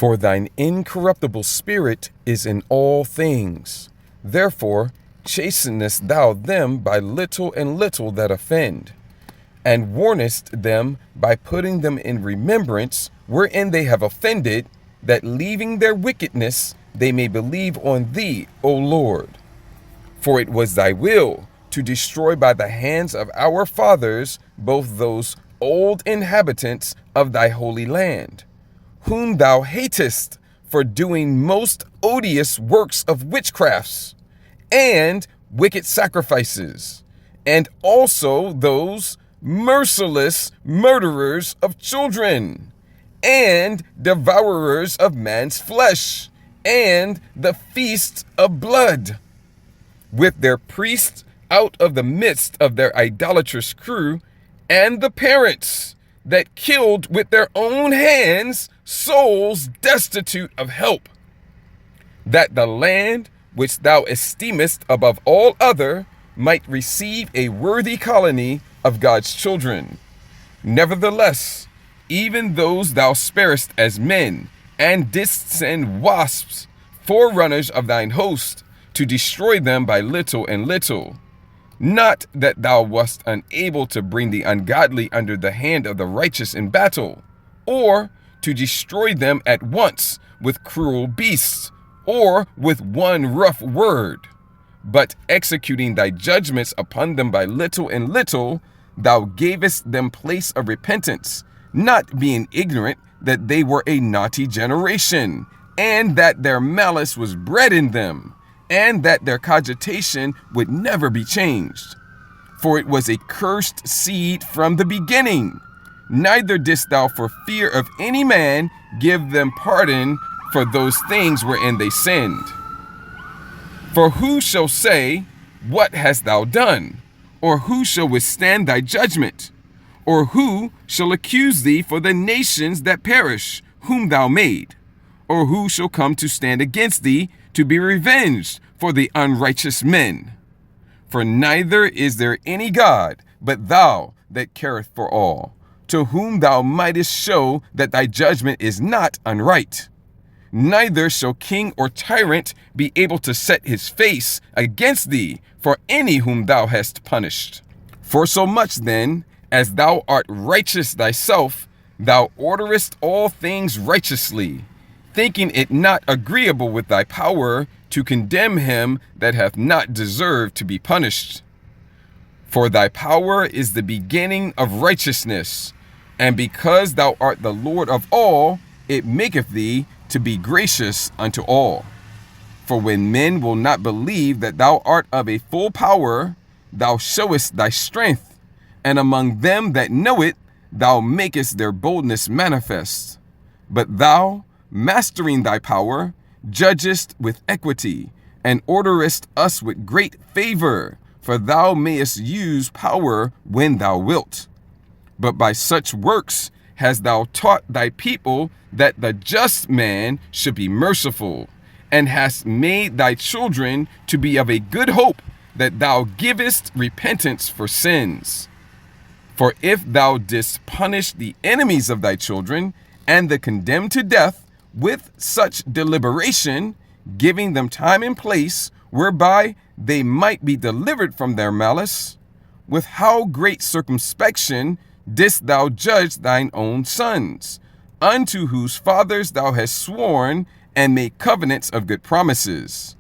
For thine incorruptible spirit is in all things. Therefore chastenest thou them by little and little that offend, and warnest them by putting them in remembrance wherein they have offended, that leaving their wickedness they may believe on thee, O Lord. For it was thy will to destroy by the hands of our fathers both those old inhabitants of thy holy land, whom thou hatest for doing most odious works of witchcrafts and wicked sacrifices, and also those merciless murderers of children, and devourers of man's flesh, and the feasts of blood, with their priests out of the midst of their idolatrous crew, and the parents that killed with their own hands souls destitute of help, that the land which thou esteemest above all other might receive a worthy colony of God's children. Nevertheless, even those thou sparest as men, and didst send wasps, forerunners of thine host, to destroy them by little and little. Not that thou wast unable to bring the ungodly under the hand of the righteous in battle, or to destroy them at once with cruel beasts, or with one rough word, but executing thy judgments upon them by little and little, thou gavest them place of repentance, not being ignorant that they were a naughty generation, and that their malice was bred in them, and that their cogitation would never be changed. For it was a cursed seed from the beginning. Neither didst thou for fear of any man give them pardon for those things wherein they sinned. For who shall say, what hast thou done? Or who shall withstand thy judgment? Or who shall accuse thee for the nations that perish, whom thou made? Or who shall come to stand against thee to be revenged for the unrighteous men? For neither is there any God but thou that careth for all, to whom thou mightest show that thy judgment is not unright. Neither shall king or tyrant be able to set his face against thee for any whom thou hast punished. For so much then as thou art righteous thyself, thou orderest all things righteously, thinking it not agreeable with thy power to condemn him that hath not deserved to be punished. For thy power is the beginning of righteousness, and because thou art the Lord of all, it maketh thee to be gracious unto all. For when men will not believe that thou art of a full power, thou showest thy strength, and among them that know it, thou makest their boldness manifest. But thou, mastering thy power, judgest with equity, and orderest us with great favor, for thou mayest use power when thou wilt. But by such works hast thou taught thy people that the just man should be merciful, and hast made thy children to be of a good hope, that thou givest repentance for sins. For if thou didst punish the enemies of thy children, and the condemned to death, with such deliberation, giving them time and place, whereby they might be delivered from their malice, with how great circumspection didst thou judge thine own sons, unto whose fathers thou hast sworn and made covenants of good promises.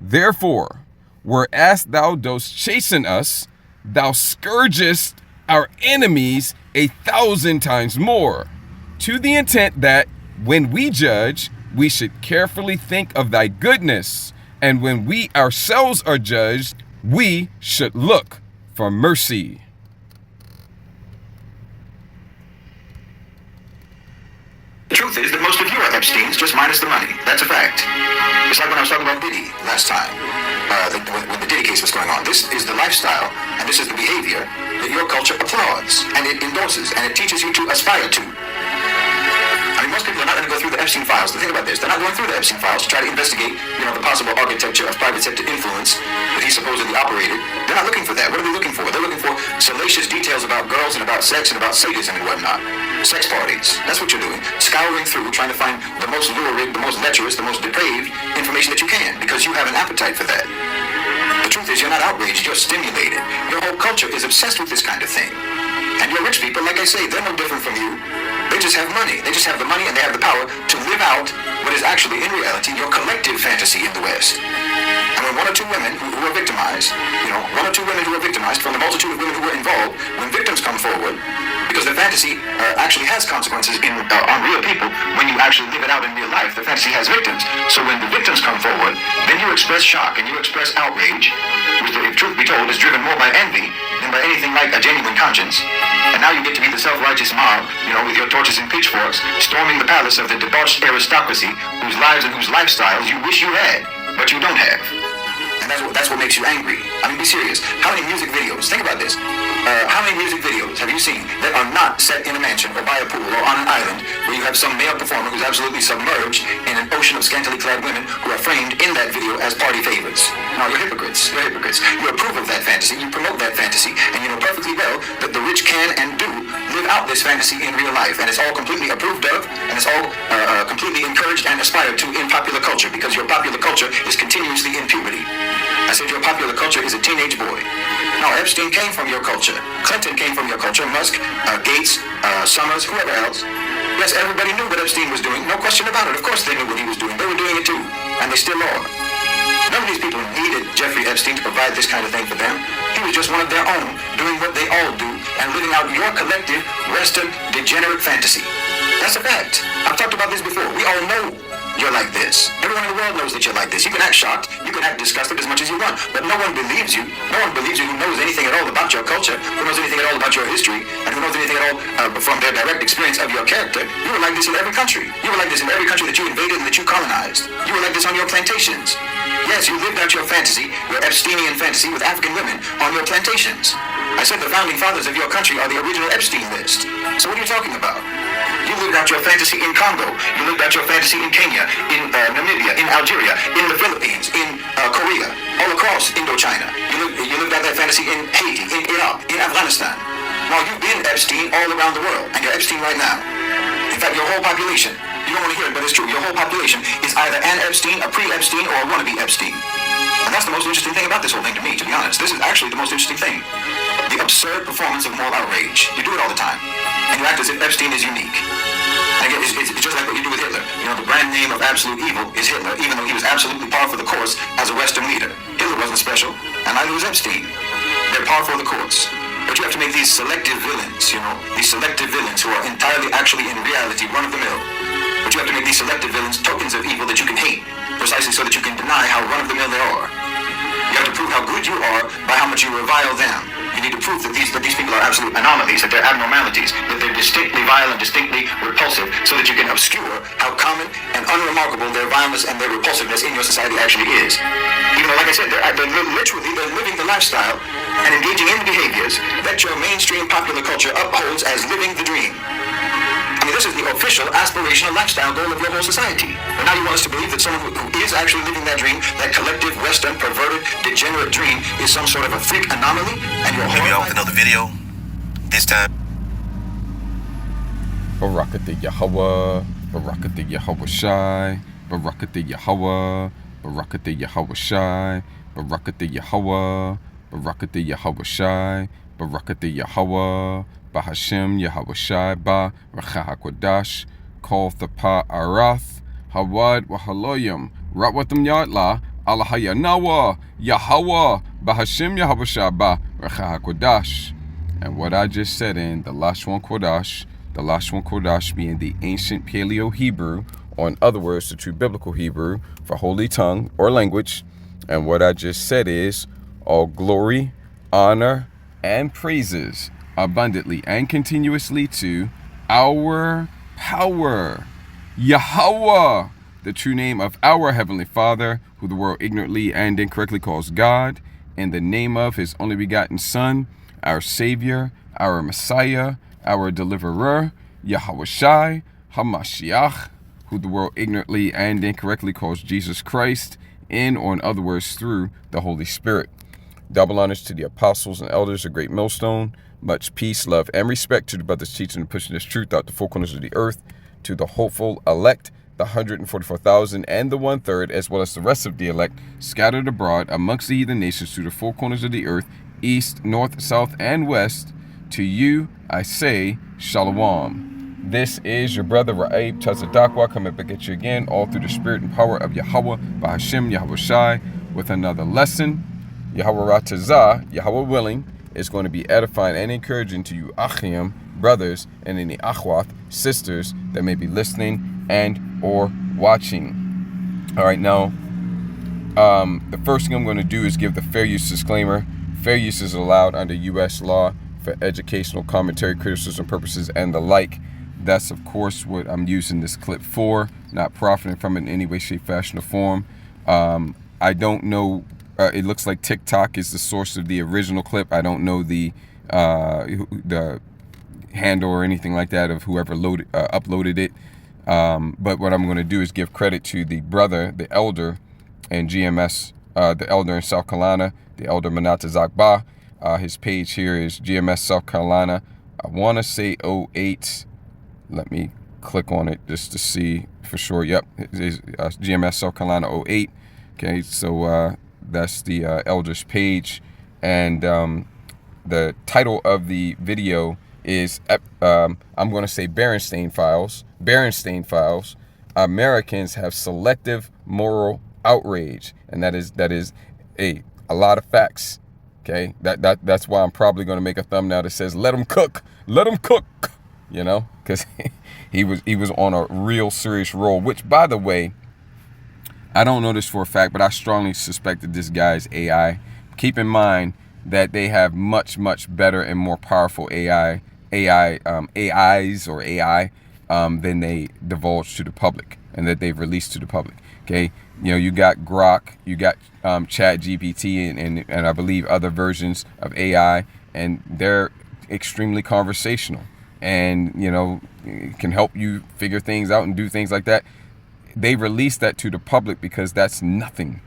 Therefore, whereas thou dost chasten us, thou scourgest our enemies 1,000 times more, to the intent that, when we judge, we should carefully think of thy goodness, and when we ourselves are judged, we should look for mercy. The truth is that most of you are Epsteins, just minus the money. That's a fact. It's like when I was talking about Diddy last time, when the Diddy case was going on. This is the lifestyle, and this is the behavior that your culture applauds, and it endorses, and it teaches you to aspire to. I mean, most people are not going to go through the Epstein files. Think about this. They're not going through the Epstein files to try to investigate, the possible architecture of private sector influence that he supposedly operated. They're not looking for that. What are they looking for? They're looking for salacious details about girls and about sex and about sadism and whatnot. Sex parties. That's what you're doing. Scouring through, trying to find the most lurid, the most lecherous, the most depraved information that you can, because you have an appetite for that. The truth is, you're not outraged, you're stimulated. Your whole culture is obsessed with this kind of thing. And your rich people, like I say, they're no different from you. They just have money. They just have the money and they have the power to live out what is actually, in reality, your collective fantasy in the West. And when one or two women who are victimized, one or two women who are victimized from the multitude of women who were involved, when victims come forward, because the fantasy actually has consequences on real people when you actually live it out in real life. The fantasy has victims. So when the victims come forward, then you express shock and you express outrage, which, if truth be told, is driven more by envy than by anything like a genuine conscience. And now you get to be the self-righteous mob, with your torches and pitchforks, storming the palace of the debauched aristocracy whose lives and whose lifestyles you wish you had, but you don't have. And that's what makes you angry. I mean, be serious. How many music videos, think about this, how many music videos have you seen that are not set in a mansion or by a pool or on an island where you have some male performer who's absolutely submerged in an ocean of scantily clad women who are framed in that video as party favorites? No, you're hypocrites. You're hypocrites. You approve of that fantasy, you promote that fantasy, and you know perfectly well that the rich can and do live out this fantasy in real life, and it's all completely approved of, and it's all completely encouraged and aspired to in popular culture, because your popular culture is continuously in puberty. I said your popular culture is a teenage boy. No, Epstein came from your culture. Clinton came from your culture. Musk, Gates, Summers, whoever else. Yes, everybody knew what Epstein was doing. No question about it. Of course they knew what he was doing. They were doing it too. And they still are. None of these people needed Jeffrey Epstein to provide this kind of thing for them. He was just one of their own, doing what they all do, and living out your collective, Western, degenerate fantasy. That's a fact. I've talked about this before. We all know you're like this. Everyone in the world knows that you're like this. You can act shocked, you can act disgusted as much as you want, but no one believes you. No one believes you who knows anything at all about your culture, who knows anything at all about your history, and who knows anything at all from their direct experience of your character. You were like this in every country. You were like this in every country that you invaded and that you colonized. You were like this on your plantations. Yes, you lived out your fantasy, your Epsteinian fantasy with African women on your plantations. I said the founding fathers of your country are the original Epstein list. So what are you talking about? You lived out your fantasy in Congo. You lived out your fantasy in Kenya, in Namibia, in Algeria, in the Philippines, in Korea, all across Indochina. You lived out that fantasy in Haiti, in Iraq, in Afghanistan. Now you've been Epstein all around the world, and you're Epstein right now. In fact, your whole population, you don't want to hear it, but it's true, your whole population is either an Epstein, a pre-Epstein, or a wannabe Epstein. And that's the most interesting thing about this whole thing to me, to be honest. This is actually the most interesting thing. The absurd performance of moral outrage. You do it all the time. And you act as if Epstein is unique. And again, it's just like what you do with Hitler. The brand name of absolute evil is Hitler, even though he was absolutely par for the course as a Western leader. Hitler wasn't special, and neither was Epstein. They're par for the course. But you have to make these selective villains, these selective villains who are entirely, actually, in reality, run-of-the-mill. But you have to make these selective villains tokens of evil that you can hate, precisely so that you can deny how run-of-the-mill they are. You have to prove how good you are by how much you revile them. You need to prove that these people are absolute anomalies, that they're abnormalities, that they're distinctly vile and distinctly repulsive, so that you can obscure how common and unremarkable their vileness and their repulsiveness in your society actually is. Even though, like I said, they're living the lifestyle and engaging in the behaviors that your mainstream popular culture upholds as living the dream. I mean, this is the official aspirational lifestyle goal of your whole society. But now you want us to believe that someone who is actually living that dream, that collective, Western, perverted, degenerate dream, is some sort of a freak anomaly, and you're Maybe off another video. This time. Barakatha Yahweh, Barakatha Yahweh Shai, Barakatha Yahweh, Barakatha Yahweh Shai, Barakatha Yahweh, Barakatha Yahweh Shai, Barakatha Yahweh, Bahashem Yahweh Shai Ba Racha HaKodash Kol Thapa Arath Hawad Wahaloyim Ratwatam Yatla Alahayanawa Yahweh Bahashem Yahweh Shai Ba Racha HaKodash. And what I just said in the Lashon Kodash being the ancient Paleo-Hebrew, or in other words, the true biblical Hebrew for holy tongue or language. And what I just said is, all glory, honor, and praises abundantly and continuously to our power, Yahweh, the true name of our Heavenly Father, who the world ignorantly and incorrectly calls God, in the name of His only begotten Son, our Savior, our Messiah, our Deliverer, Yahweh Shai, HaMashiach, who the world ignorantly and incorrectly calls Jesus Christ, in, or in other words, through the Holy Spirit. Double honors to the apostles and elders of Great Millstone. Much peace, love, and respect to the brothers teaching and pushing this truth out the four corners of the earth, to the hopeful elect, the 144,000 and the 1/3, as well as the rest of the elect scattered abroad amongst the heathen nations to the four corners of the earth, east, north, south, and west. To you I say shalom. This is your brother Ra'ib Tazadakwa coming back at you again, all through the spirit and power of Yahweh, Bahashim, Yahweh Shai, with another lesson. Yahweh Ratazah, Yahweh willing, is going to be edifying and encouraging to you Achim, brothers, and any Achwath, sisters, that may be listening and or watching. All right, now, the first thing I'm going to do is give the fair use disclaimer. Fair use is allowed under U.S. law for educational, commentary, criticism purposes, and the like. That's, of course, what I'm using this clip for, not profiting from it in any way, shape, fashion, or form. I don't know. It looks like TikTok is the source of the original clip. I don't know the handle or anything like that of whoever uploaded it. But what I'm going to do is give credit to the brother, the elder, and GMS, the elder in South Carolina, the elder Manata Zakba. His page here is GMS South Carolina. I want to say 08. Let me click on it just to see for sure. Yep, it's GMS South Carolina 08. Okay, so that's the elder's page. And the title of the video is, I'm going to say Berenstain Files. Berenstain Files. Americans have selective moral outrage. And that is a lot of facts. Okay, that's why I'm probably going to make a thumbnail that says, let them cook. Let them cook. You know, because he was on a real serious roll, which, by the way, I don't know this for a fact, but I strongly suspect that this guy is AI. Keep in mind that they have much, much better and more powerful AIs than they divulge to the public and that they've released to the public. Okay, you know, you got Grok, you got Chat GPT, and I believe other versions of AI, and they're extremely conversational. And, you know, can help you figure things out and do things like that. They release that to the public because that's nothing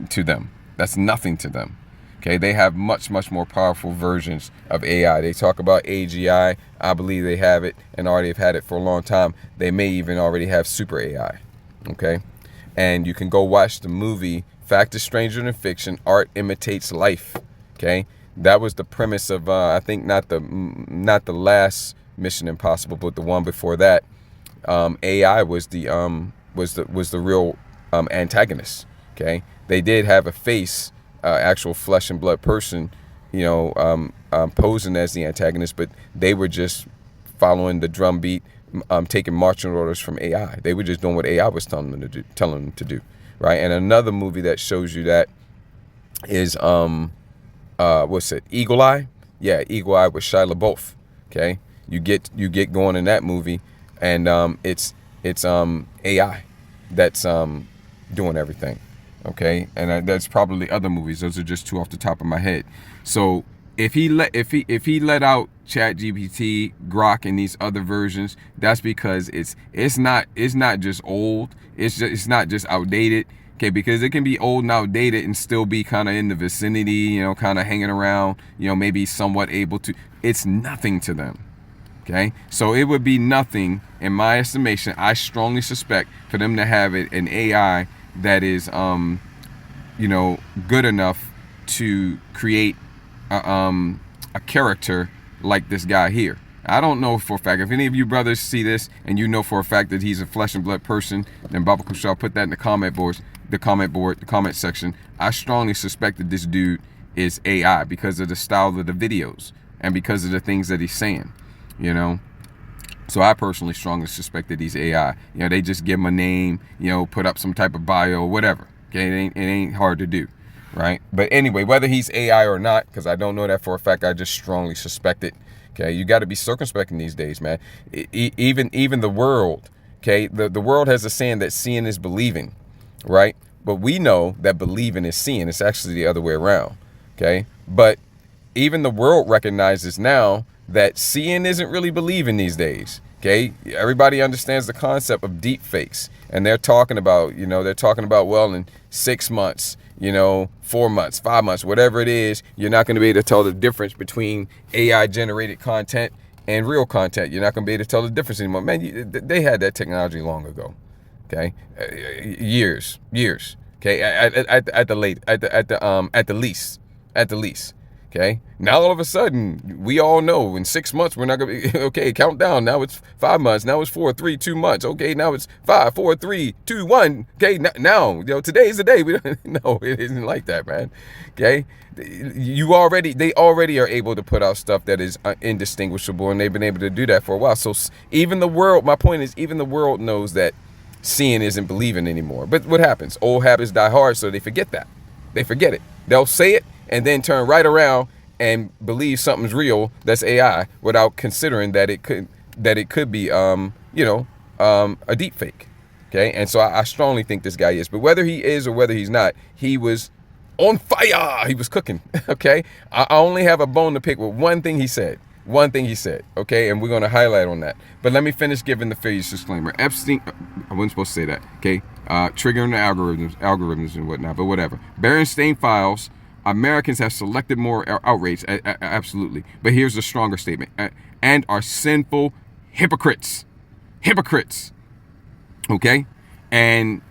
to them. That's nothing to them. Okay, they have much, much more powerful versions of AI. They talk about AGI. I believe they have it and already have had it for a long time. They may even already have super AI. Okay, and you can go watch the movie Fact is Stranger Than Fiction, Art Imitates Life. Okay, that was the premise of I think not the last Mission Impossible, but the one before that. AI was the real antagonist. Okay, they did have a face, actual flesh and blood person, you know, posing as the antagonist, but they were just following the drum beat, taking marching orders from AI. They were just doing what AI was telling them to do, right? And another movie that shows you that is what's it? Eagle Eye? Yeah, Eagle Eye with Shia LaBeouf. Okay. You get going in that movie, and it's AI that's doing everything, okay? And that's probably other movies. Those are just two off the top of my head. So if he let out ChatGPT, Grok, and these other versions, that's because it's not just old. It's not just outdated. Okay, because it can be old and outdated and still be kind of in the vicinity, you know, kind of hanging around, you know, maybe somewhat able to. It's nothing to them. Okay, so it would be nothing, in my estimation, I strongly suspect, for them to have an AI that is, you know, good enough to create a character like this guy here. I don't know for a fact. If any of you brothers see this and you know for a fact that he's a flesh and blood person, then Baba Kushal, put that in the comment section. I strongly suspect that this dude is AI because of the style of the videos and because of the things that he's saying. You know, so I personally strongly suspect that he's AI. You know, they just give him a name, you know, put up some type of bio, whatever. Okay, it ain't hard to do, right? But anyway, whether he's AI or not, because I don't know that for a fact, I just strongly suspect it. Okay, you got to be circumspect in these days, man. Even the world, okay, the world has a saying that seeing is believing, right? But we know that believing is seeing. It's actually the other way around, okay? But even the world recognizes now that seeing isn't really believing these days. Okay, everybody understands the concept of deep fakes, and they're talking about, well, in 6 months, 4 months, 5 months, whatever it is, you're not going to be able to tell the difference between AI generated content and real content. You're not going to be able to tell the difference anymore. Man, they had that technology long ago. Okay, years. Okay, at the least. Okay, now all of a sudden we all know in 6 months we're not gonna be okay. Count down. Now it's 5 months. Now it's 4, 3, 2 months. Okay, now it's 5, 4, 3, 2, 1. Okay, now today's the day. We don't. No, it isn't like that, man. Okay, they already are able to put out stuff that is indistinguishable, and they've been able to do that for a while. So even the world. My point is, even the world knows that seeing isn't believing anymore. But what happens? Old habits die hard, so they forget that. They forget it. They'll say it and then turn right around and believe something's real that's AI without considering that it could be a deep fake. Okay, and so I strongly think this guy is. But whether he is or whether he's not, he was on fire. He was cooking. Okay, I only have a bone to pick with one thing he said. Okay, and we're going to highlight on that. But let me finish giving the fair use disclaimer. Epstein, I wasn't supposed to say that, okay? Triggering the algorithms and whatnot, but whatever. Berenstain files, Americans have selected more outrage, absolutely. But here's a stronger statement. And are sinful hypocrites. Okay? And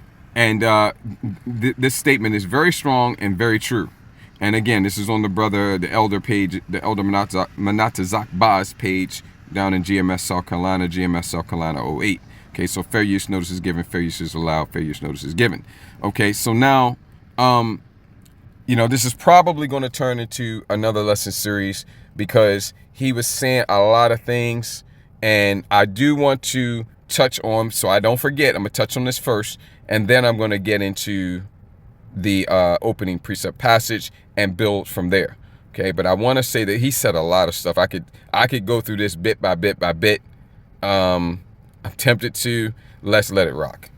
this statement is very strong and very true. And again, this is on the elder page, the elder Manatazak Baz page down in GMS South Carolina 08. Okay, so fair use notice is given, fair use is allowed, fair use notice is given. Okay, so now, this is probably going to turn into another lesson series because he was saying a lot of things, and I do want to touch on, so I don't forget, I'm going to touch on this first, and then I'm going to get into the opening precept passage and build from there. Okay, but I want to say that he said a lot of stuff. I could go through this bit by bit. I'm tempted to. Let's let it rock.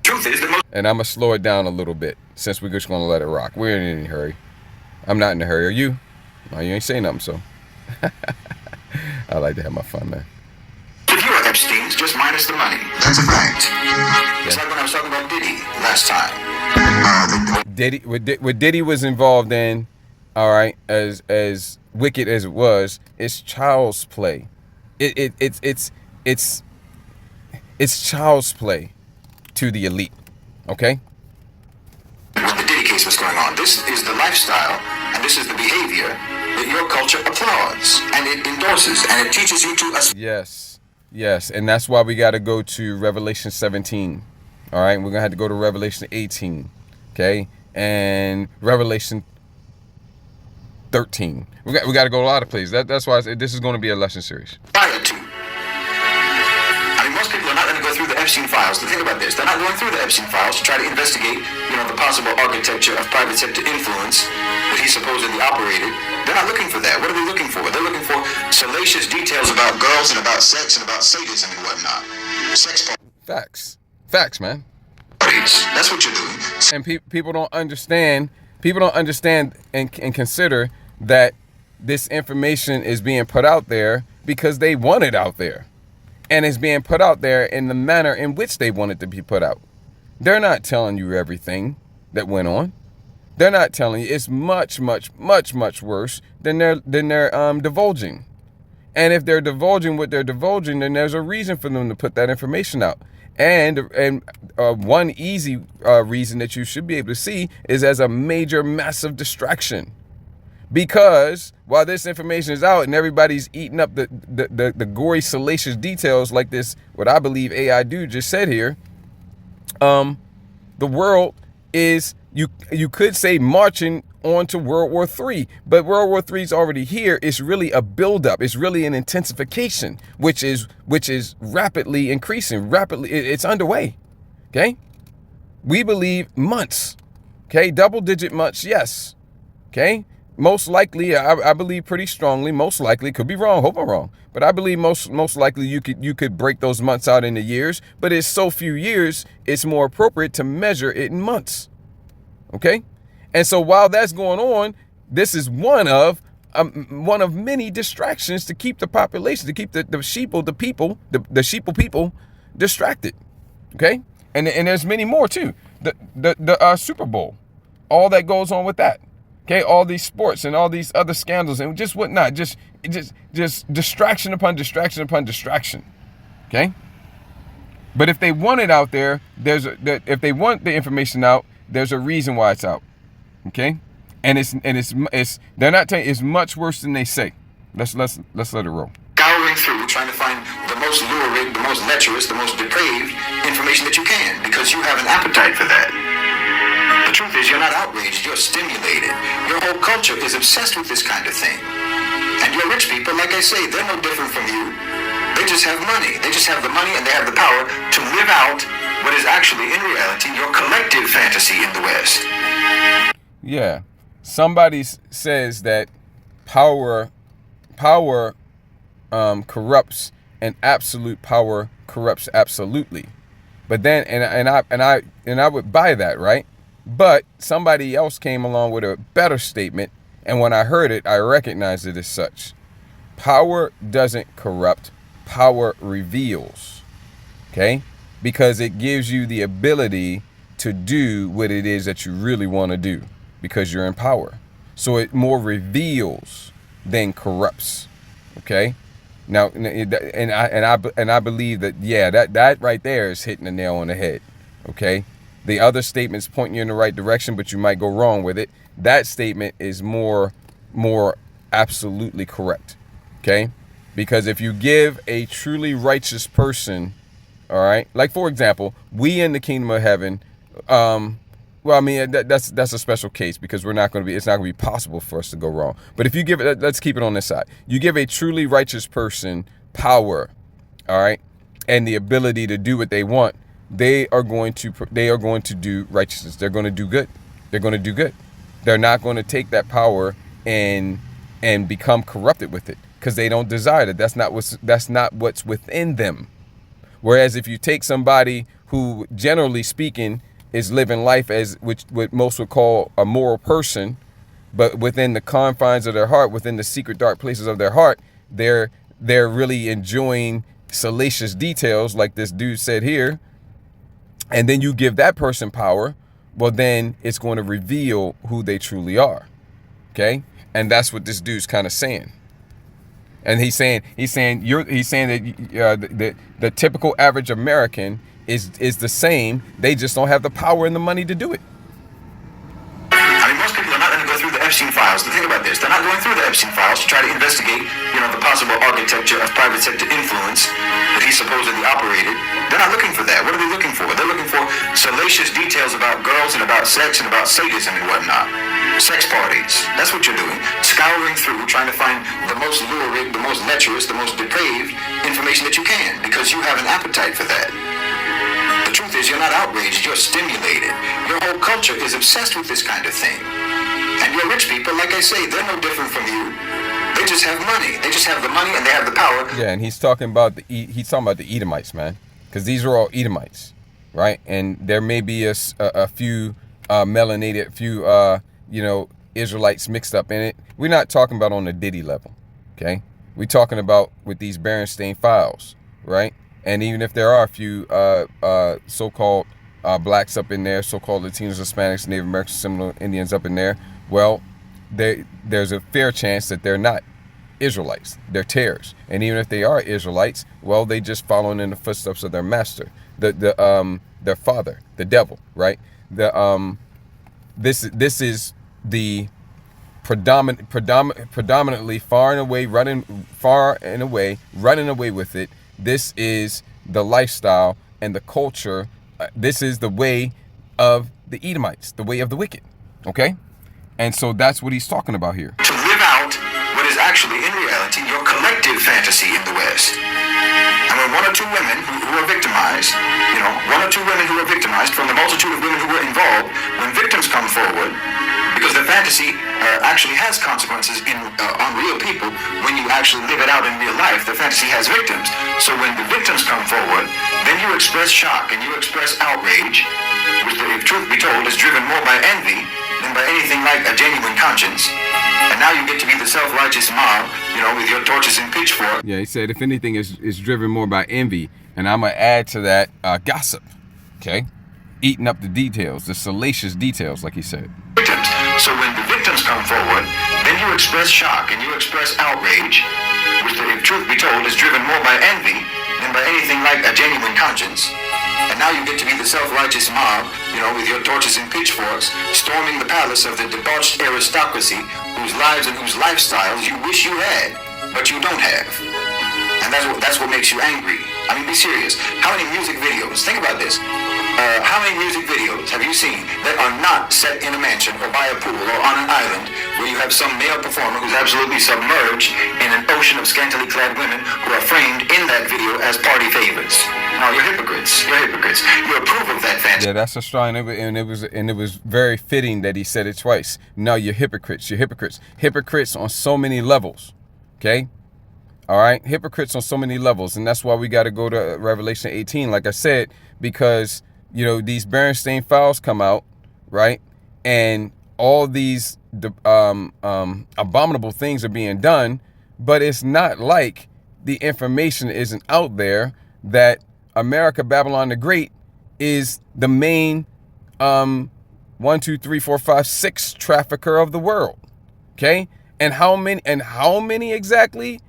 Truth is the most. And I'm gonna slow it down a little bit since we're just gonna let it rock. We're in any hurry. I'm not in a hurry. Are you? No, you ain't saying nothing. So I like to have my fun, man. If you are Epstein's, just minus the money. That's a fact. It's like when I was talking about Diddy last time. What Diddy was involved in, all right, as wicked as it was, it's child's play. It's child's play to the elite. Okay. When the Diddy case was going on, this is the lifestyle and this is the behavior that your culture applauds and it endorses and it teaches you to. Yes, and that's why we got to go to Revelation 17. All right, we're gonna have to go to Revelation 18. Okay, and Revelation 13. We got to go a lot of places. That's why I said this is going to be a lesson series. Prior to. I mean, most people are not going to go through the Epstein files to think about this. They're not going through the Epstein files to try to investigate, the possible architecture of private sector influence that he supposedly operated. They're not looking for that. What are they looking for? They're looking for salacious details about girls and about sex and about sadism and whatnot. Sex parties. Facts, man. That's what you're doing. And people don't understand. People don't understand and consider that this information is being put out there because they want it out there. And it's being put out there in the manner in which they want it to be put out. They're not telling you everything that went on. They're not telling you. It's much, much, much, much worse than they're divulging. And if they're divulging what they're divulging, then there's a reason for them to put that information out. And one easy reason that you should be able to see is as a major, massive distraction. Because while this information is out and everybody's eating up the gory, salacious details like this, what I believe AI dude just said here, the world is, you could say, marching on to World War III. But World War III is already here. It's really a buildup. It's really an intensification, which is rapidly increasing. It's underway. Okay? We believe months. Okay? Double-digit months, yes. Okay? Most likely, I believe pretty strongly, most likely, could be wrong, hope I'm wrong, but I believe most likely you could break those months out into years, but it's so few years, it's more appropriate to measure it in months. Okay? And so while that's going on, this is one of one of many distractions to keep the population, to keep the sheeple people distracted. Okay, and there's many more too. The Super Bowl, all that goes on with that. Okay, all these sports and all these other scandals and just whatnot, just distraction upon distraction upon distraction. Okay, but if they want it out there, if they want the information out, there's a reason why it's out. Okay, and it's they're not telling. It's much worse than they say. Let's let it roll. Scouring through, trying to find the most lurid, the most lecherous, the most depraved information that you can, because you have an appetite for that. The truth is, you're not outraged, you're stimulated. Your whole culture is obsessed with this kind of thing. And your rich people, like I say, they're no different from you. They just have money. They just have the money and they have the power to live out what is actually, in reality, your collective fantasy in the West. Yeah. Somebody says that power corrupts, and absolute power corrupts absolutely. But then, and I would buy that, right? But somebody else came along with a better statement, and when I heard it, I recognized it as such. Power doesn't corrupt, power reveals. Okay? Because it gives you the ability to do what it is that you really want to do, because you're in power. So it more reveals than corrupts. Okay? Now, and I believe that, yeah, that right there is hitting the nail on the head. Okay? The other statements point you in the right direction, but you might go wrong with it. That statement is more absolutely correct. Okay? Because if you give a truly righteous person, all right, like for example, we in the kingdom of heaven, well, I mean, that's a special case, because it's not going to be possible for us to go wrong. But if you give it, let's keep it on this side. You give a truly righteous person power, all right, and the ability to do what they want, they are going to do righteousness. They're going to do good. They're going to do good. They're not going to take that power and become corrupted with it, because they don't desire it. That's not what's within them. Whereas if you take somebody who, generally speaking, is living life as what most would call a moral person, but within the confines of their heart, within the secret dark places of their heart, they're really enjoying salacious details, like this dude said here. And then you give that person power, well, then it's going to reveal who they truly are. Okay? And that's what this dude's kind of saying. And he's saying that the typical average American is the same. They just don't have the power and the money to do it. I mean, most people are not going to go through the Epstein files to think about this. They're not going through the Epstein files to try to investigate, the possible architecture of private sector influence that he supposedly operated. They're not looking for that. What are they looking for? They're looking for salacious details about girls and about sex and about sadism and whatnot. Sex parties. That's what you're doing. Scouring through, trying to find the most lurid, the most lecherous, the most depraved information that you can, because you have an appetite for that. The truth is, you're not outraged, you're stimulated. Your whole culture is obsessed with this kind of thing. And your rich people, like I say, they're no different from you. They just have money. They just have the money and they have the power. Yeah, and he's talking about the Edomites, man, because these are all Edomites, right? And there may be a few melanated, Israelites mixed up in it. We're not talking about on the Diddy level, okay? We're talking about with these Berenstain files, right? And even if there are a few so-called blacks up in there, so-called Latinos, Hispanics, Native Americans, Seminole Indians up in there, well, there's a fair chance that they're not Israelites. They're tares. And even if they are Israelites, well, they just following in the footsteps of their master, their father, the devil, right? This is the predominantly far and away running away with it. This is the lifestyle and the culture. This is the way of the Edomites, the way of the wicked. Okay? And so that's what he's talking about here. To live out what is actually, in reality, your collective fantasy in the West. And when one or two women who are victimized, from the multitude of women who were involved, when victims come forward, because the fantasy actually has consequences on real people. When you actually live it out in real life, the fantasy has victims. So when the victims come forward, then you express shock and you express outrage, which, if truth be told, is driven more by envy than by anything like a genuine conscience. And now you get to be the self-righteous mob, with your torches and pitchforks. Yeah, he said, if anything, is driven more by envy. And I'm going to add to that gossip, okay? Eating up the details, the salacious details, like he said. Victims. So when the victims come forward, then you express shock and you express outrage, which, if truth be told, is driven more by envy than by anything like a genuine conscience. And now you get to be the self-righteous mob, with your torches and pitchforks, storming the palace of the debauched aristocracy, whose lives and whose lifestyles you wish you had, but you don't have. And that's what makes you angry. I mean, be serious. How many music videos, think about this, how many music videos have you seen that are not set in a mansion or by a pool or on an island where you have some male performer who's absolutely submerged in an ocean of scantily clad women who are framed in that video as party favorites? No, you're hypocrites. You're hypocrites. You approve of that fantasy. Yeah, that's a strong, and it was very fitting that he said it twice. No, you're hypocrites. You're hypocrites. Hypocrites on so many levels. Okay? All right? Hypocrites on so many levels. And that's why we got to go to Revelation 18, like I said, because, these Berenstain files come out, right? And all these abominable things are being done, but it's not like the information isn't out there that America, Babylon the Great is the main 1, 2, 3, 4, 5, 6 trafficker of the world. Okay? And how many exactly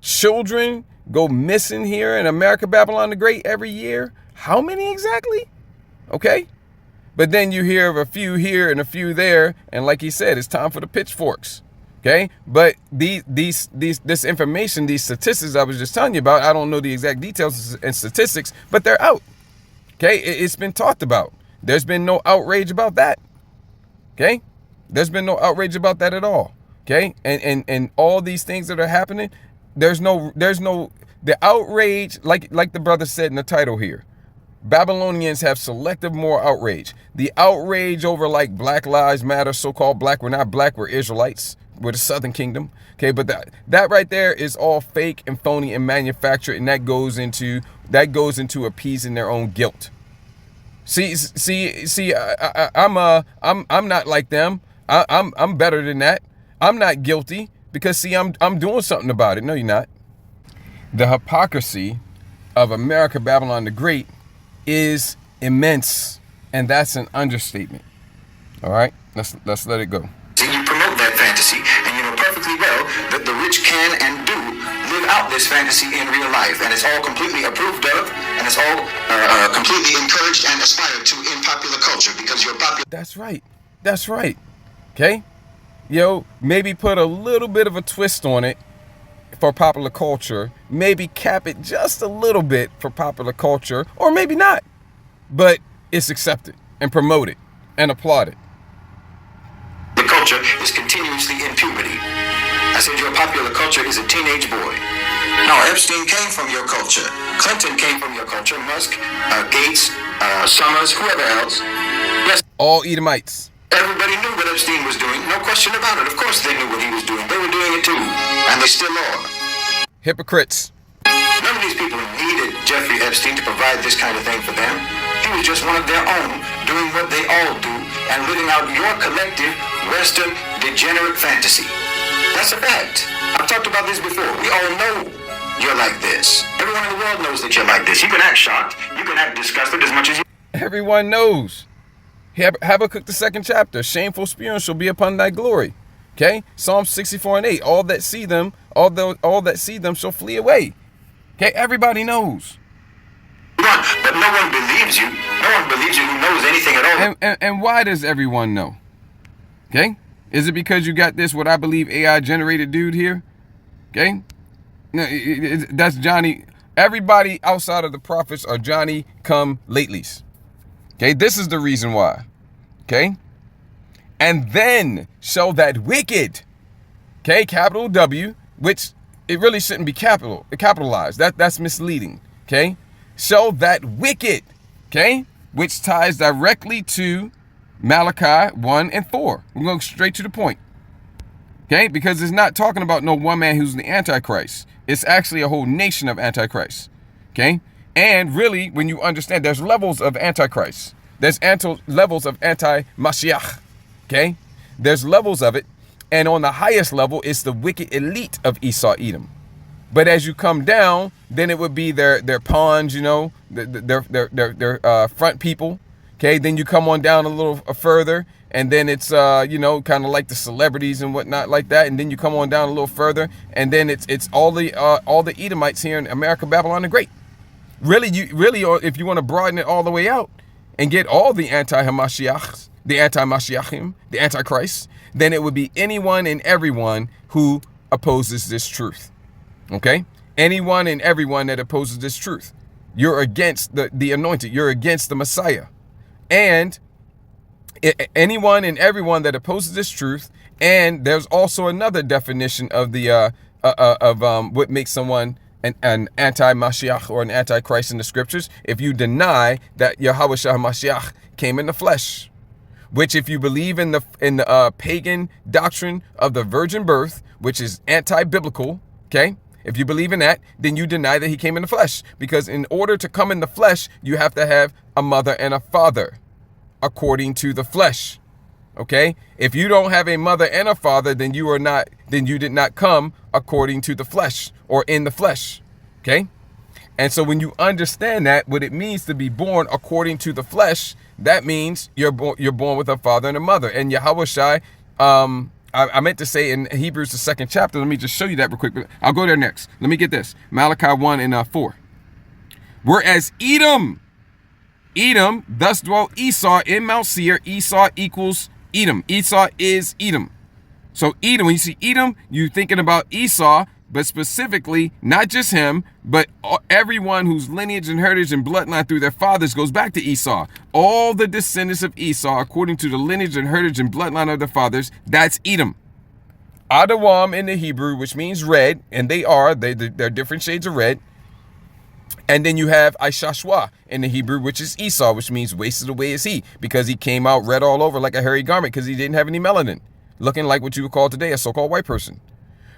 children go missing here in America, Babylon the Great every year? How many exactly? Okay? But then you hear of a few here and a few there, and like he said, it's time for the pitchforks. Okay? But this information, these statistics I was just telling you about, I don't know the exact details and statistics, but they're out. Okay? It's been talked about. There's been no outrage about that. Okay? There's been no outrage about that at all. Okay? And all these things that are happening, there's no the outrage, like the brother said in the title here. Babylonians have selective moral outrage. The outrage over like Black Lives Matter, so-called black, we're not black, we're Israelites. We're the Southern Kingdom. Okay, but that right there is all fake and phony and manufactured, and that goes into appeasing their own guilt. See, I'm not like them. I'm better than that. I'm not guilty because see, I'm doing something about it. No, you're not. The hypocrisy of America, Babylon the Great is immense, and that's an understatement. All right, let's let it go. You promote that fantasy, and you know perfectly well that the rich can and do live out this fantasy in real life, and it's all completely approved of, and it's all completely encouraged and aspired to in popular culture because you're popular. That's right. That's right. Okay, maybe put a little bit of a twist on it for popular culture, maybe cap it just a little bit for popular culture, or maybe not, but it's accepted and promoted and applauded. The culture is continuously in puberty. I said your popular culture is a teenage boy. No, Epstein came from your culture. Clinton came from your culture. Musk, Gates, Summers, whoever else. Yes. All Edomites. Everybody knew what Epstein was doing. No question about it. Of course they knew what he was doing. They were doing it too. And they still are. Hypocrites. None of these people needed Jeffrey Epstein to provide this kind of thing for them. He was just one of their own, doing what they all do, and living out your collective Western degenerate fantasy. That's a fact. I've talked about this before. We all know you're like this. Everyone in the world knows that you're like this. You can act shocked. You can act disgusted as much as you... Everyone knows. Habakkuk the 2nd chapter. Shameful spewing shall be upon thy glory. Okay? Psalm 64:8. All that see them shall flee away. Okay? Everybody knows. But no one believes you. No one believes you who knows anything at all. And why does everyone know? Okay? Is it because you got this, what I believe, AI generated dude here? Okay? No, that's Johnny. Everybody outside of the prophets are Johnny come latelys. Okay? This is the reason why. Okay? And then shall that wicked, okay, capital W, which it really shouldn't be capitalized. That's misleading. Okay? Shall that wicked, okay, which ties directly to Malachi 1 and 4. We're going straight to the point. Okay? Because it's not talking about no one man who's the Antichrist. It's actually a whole nation of Antichrist. Okay? And really, when you understand, there's levels of Antichrist. There's levels of anti-Mashiach. Okay? There's levels of it. And on the highest level, it's the wicked elite of Esau Edom. But as you come down, then it would be their pawns, you know, their front people. Okay, then you come on down a little further, and then it's you know, kind of like the celebrities and whatnot like that. And then you come on down a little further, and then it's all the Edomites here in America, Babylon the Great. Really, if you want to broaden it all the way out and get all the anti-Hamashiachs, the anti-Mashiachim, the Antichrist, then it would be anyone and everyone who opposes this truth. Okay? Anyone and everyone that opposes this truth. You're against the anointed. You're against the Messiah. And anyone and everyone that opposes this truth. And there's also another definition of the what makes someone an anti-Mashiach or an antichrist in the scriptures. If you deny that Yahweh Shah Mashiach came in the flesh, which if you believe in the pagan doctrine of the virgin birth, which is anti-biblical, okay? If you believe in that, then you deny that he came in the flesh. Because in order to come in the flesh, you have to have a mother and a father, according to the flesh. Okay? If you don't have a mother and a father, then you did not come according to the flesh or in the flesh. Okay? And so when you understand that, what it means to be born according to the flesh, that means you're born with a father and a mother. And Yahweh Shai, I meant to say in Hebrews, the 2nd chapter. Let me just show you that real quick. I'll go there next. Let me get this. Malachi 1 and 4. Whereas Edom, thus dwelt Esau in Mount Seir. Esau equals Edom. Esau is Edom. So Edom, when you see Edom, you're thinking about Esau, but specifically, not just him, but everyone whose lineage and heritage and bloodline through their fathers goes back to Esau. All the descendants of Esau, according to the lineage and heritage and bloodline of their fathers, that's Edom. Adawam in the Hebrew, which means red, and they're different shades of red. And then you have Ishashwa in the Hebrew, which is Esau, which means wasted away is he, because he came out red all over like a hairy garment because he didn't have any melanin, looking like what you would call today a so-called white person.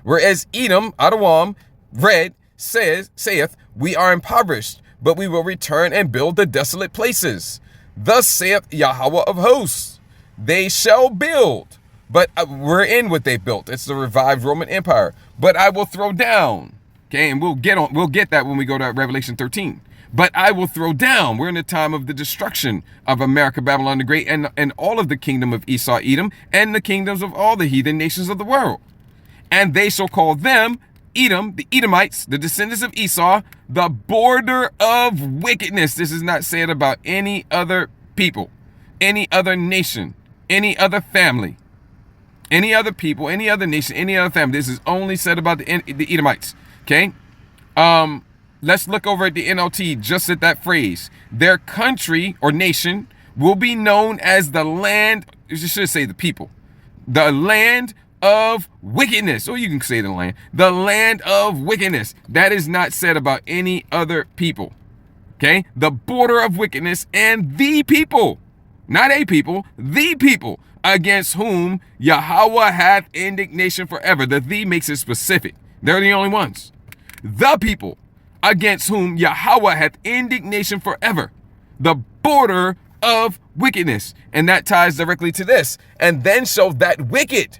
Whereas Edom, Adawam, red, saith, we are impoverished, but we will return and build the desolate places. Thus saith Yahweh of hosts, they shall build, but we're in what they built. It's the revived Roman Empire. But I will throw down. Okay, and we'll get that when we go to Revelation 13. But I will throw down. We're in the time of the destruction of America, Babylon the Great, and all of the kingdom of Esau, Edom, and the kingdoms of all the heathen nations of the world. And they shall call them, Edom, the Edomites, the descendants of Esau, the border of wickedness. This is not said about any other people, any other nation, any other family, any other people, any other nation, any other family. This is only said about the Edomites. Okay? Let's look over at the NLT, just at that phrase. Their country or nation will be known as the land, you should say the people, the land of wickedness. Or you can say the land of wickedness. That is not said about any other people. Okay? The border of wickedness and the people, not a people, the people against whom Yahweh hath indignation forever. The makes it specific. They're the only ones. The people against whom Yahweh hath indignation forever. The border of wickedness. And that ties directly to this. And then shall that wicked,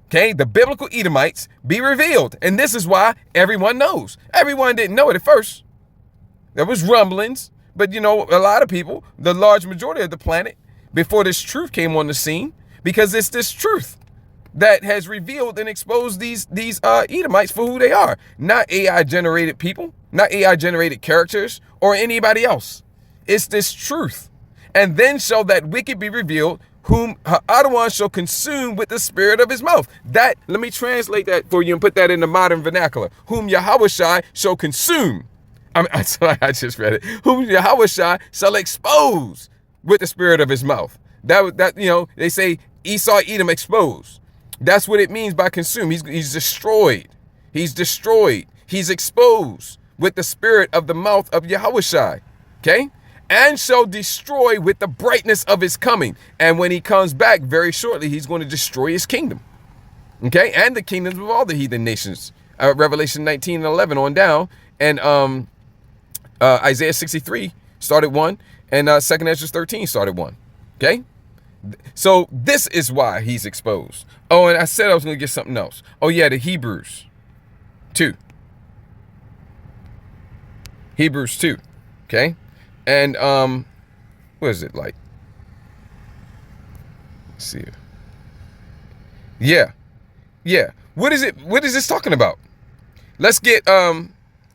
okay, the biblical Edomites, be revealed. And this is why everyone knows. Everyone didn't know it at first. There was rumblings. But, you know, a lot of people, the large majority of the planet, before this truth came on the scene, because it's this truth that has revealed and exposed these Edomites for who they are. Not AI-generated people, not AI-generated characters, or anybody else. It's this truth. And then shall that wicked be revealed, whom Ha'adawan shall consume with the spirit of his mouth. That, let me translate that for you and put that in the modern vernacular. Whom Yahweh Shai shall consume. I just read it. Whom Yahweh Shai shall expose with the spirit of his mouth. That you know, they say Esau, Edom exposed. That's what it means by consume. He's destroyed. He's destroyed. He's exposed with the spirit of the mouth of Yahushai. Okay? And shall destroy with the brightness of his coming. And when he comes back very shortly, he's going to destroy his kingdom. Okay? And the kingdoms of all the heathen nations. Revelation 19 and 11 on down. And Isaiah 63 started 1. And 2nd Ezra 13 started 1. Okay? So this is why he's exposed. Oh, and I said I was going to get something else. Oh, yeah, the Hebrews 2. Hebrews 2. Okay? And, what is it like? Let's see. Yeah. Yeah. What is it? What is this talking about? Let's get,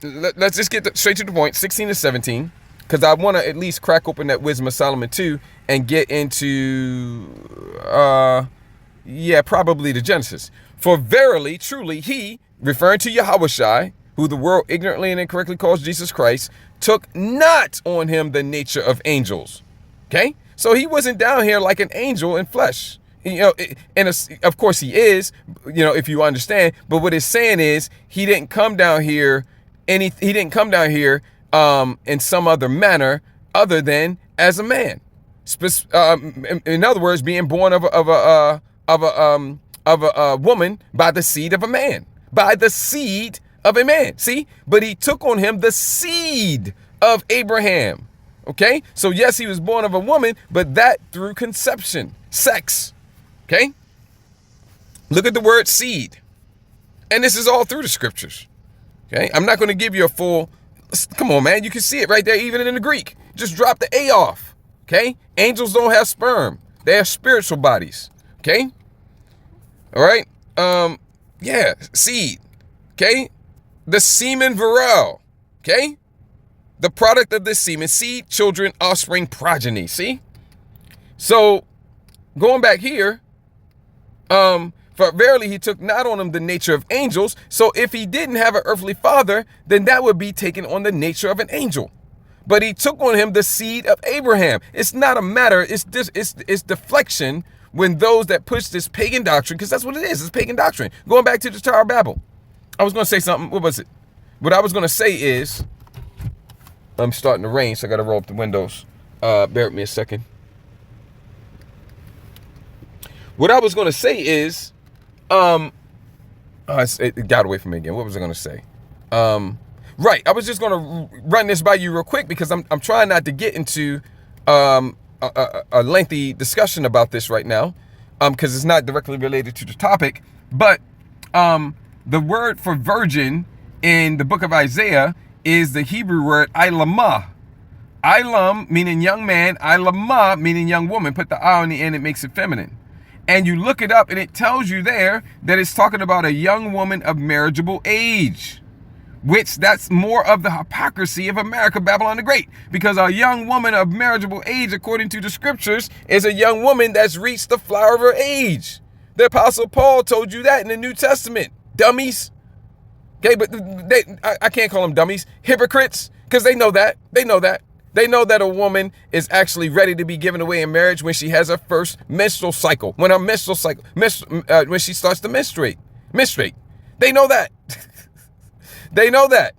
let's just get straight to the point, 16 to 17. Because I want to at least crack open that Wisdom of Solomon 2 and get into, probably the Genesis. For verily, truly, he, referring to Yahushua, who the world ignorantly and incorrectly calls Jesus Christ, took not on him the nature of angels. Okay? So he wasn't down here like an angel in flesh. You know, of course he is, you know, if you understand. But what it's saying is he didn't come down here, he didn't come down here in some other manner other than as a man. In other words, being born of a woman by the seed of a man. By the seed of a man. See? But he took on him the seed of Abraham. Okay? So yes, he was born of a woman, but that through conception. Sex. Okay? Look at the word seed. And this is all through the scriptures. Okay? I'm not going to give you a full... Come on, man. You can see it right there, even in the Greek. Just drop the A off. Okay? Angels don't have sperm. They have spiritual bodies. Okay? All right? Seed. Okay? The semen virile. Okay? The product of this semen, seed, children, offspring, progeny. See? So, going back here, for verily he took not on him the nature of angels. So if he didn't have an earthly father, then that would be taken on the nature of an angel. But he took on him the seed of Abraham. It's not a matter, it's deflection when those that push this pagan doctrine, because that's what it is, it's pagan doctrine. Going back to the Tower of Babel. I was going to say something, what was it? What I was going to say is, I'm starting to rain, so I got to roll up the windows. Bear with me a second. What I was going to say is, it got away from me again. What was I going to say? Right. I was just going to run this by you real quick because I'm trying not to get into a lengthy discussion about this right now, because it's not directly related to the topic. But the word for virgin in the book of Isaiah is the Hebrew word ilamah. Ilam meaning young man, ilamah meaning young woman. Put the I on the end, it makes it feminine. And you look it up and it tells you there that it's talking about a young woman of marriageable age, which that's more of the hypocrisy of America, Babylon the Great, because a young woman of marriageable age, according to the scriptures, is a young woman that's reached the flower of her age. The Apostle Paul told you that in the New Testament. Dummies. Okay, but I can't call them dummies. Hypocrites, because they know that. They know that. They know that a woman is actually ready to be given away in marriage when she has her first menstrual cycle. When her menstrual cycle, when she starts to menstruate. They know that. They know that.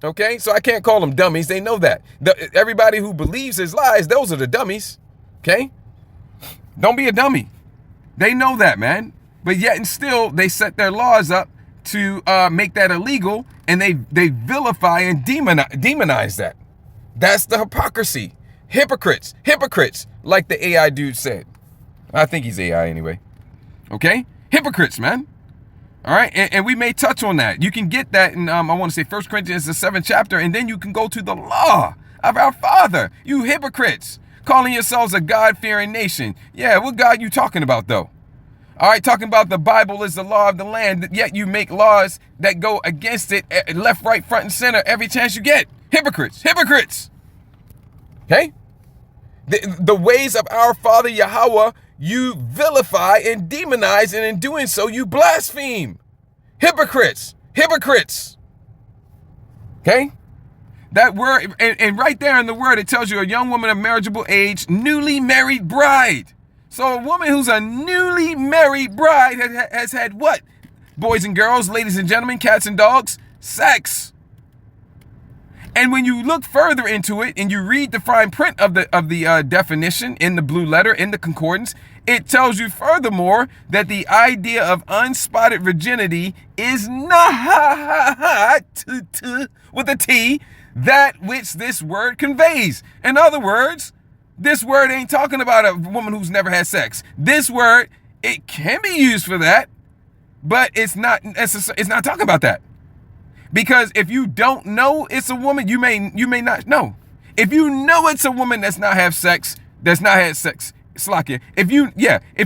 Okay, so I can't call them dummies. They know that. Everybody who believes his lies, those are the dummies. Okay, don't be a dummy. They know that, man. But yet and still, they set their laws up to make that illegal, and they vilify and demonize that. That's the hypocrisy. Hypocrites, like the AI dude said. I think he's AI anyway. Okay? Hypocrites, man. All right? And we may touch on that. You can get that in, I want to say 1 Corinthians, the 7th chapter, and then you can go to the law of our Father. You hypocrites, calling yourselves a God-fearing nation. Yeah, what God you talking about, though? All right, talking about the Bible is the law of the land, yet you make laws that go against it, left, right, front, and center every chance you get. Hypocrites. Okay? The ways of our Father Yahweh, you vilify and demonize, and in doing so, you blaspheme. Hypocrites. Okay? That word, and right there in the word, it tells you a young woman of marriageable age, newly married bride. So a woman who's a newly married bride has had what? Boys and girls, ladies and gentlemen, cats and dogs, sex. And when you look further into it and you read the fine print of the definition in the blue letter, in the concordance, it tells you furthermore that the idea of unspotted virginity is not, with a T, that which this word conveys. In other words, This word ain't talking about a woman who's never had sex. This word, it can be used for that, but it's not necessary. It's not talking about that. Because if you don't know it's a woman, you may not know. If you know it's a woman that's not had sex, Slakia. If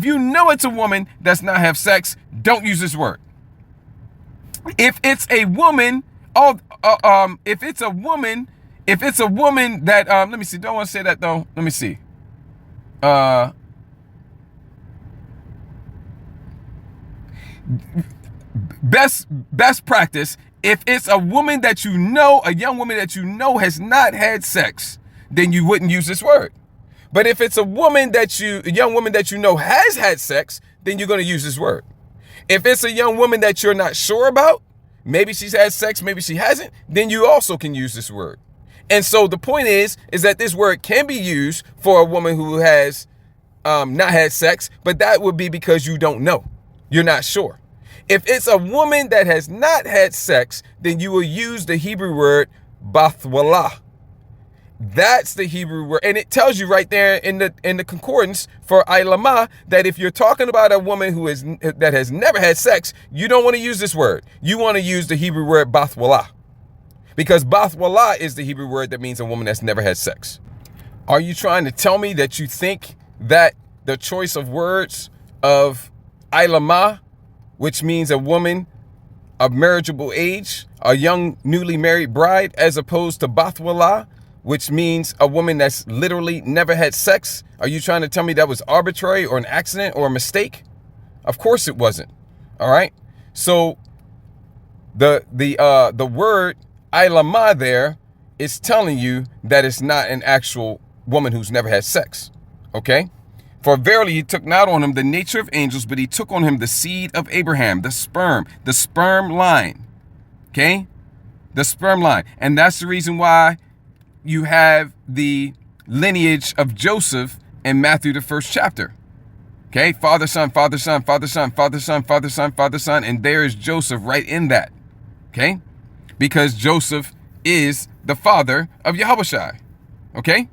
you know it's a woman that's not have sex, don't use this word. If it's a woman, if it's a woman that let me see, don't want to say that though. Let me see. Best practice. If it's a woman that you know, a young woman that you know has not had sex, then you wouldn't use this word. But if it's a young woman that you know has had sex, then you're going to use this word. If it's a young woman that you're not sure about, maybe she's had sex, maybe she hasn't, then you also can use this word. And so the point is that this word can be used for a woman who has not had sex, but that would be because you don't know. You're not sure. If it's a woman that has not had sex, then you will use the Hebrew word bathwalah. That's the Hebrew word. And it tells you right there in the concordance for ilama that if you're talking about a woman that has never had sex, you don't want to use this word. You want to use the Hebrew word bathwalah. Because bathwalah is the Hebrew word that means a woman that's never had sex. Are you trying to tell me that you think that the choice of words of ilama, which means a woman of marriageable age, a young newly married bride, as opposed to bathwalah, which means a woman that's literally never had sex, are you trying to tell me that was arbitrary or an accident or a mistake? Of course it wasn't. All right. So the word ilama there is telling you that it's not an actual woman who's never had sex. Okay. For verily he took not on him the nature of angels, but he took on him the seed of Abraham, the sperm line. Okay? The sperm line. And that's the reason why you have the lineage of Joseph in Matthew, the 1st chapter. Okay? Father, son, father, son, father, son, father, son, father, son, father, son. And there is Joseph right in that. Okay? Because Joseph is the father of Yahushua. Okay?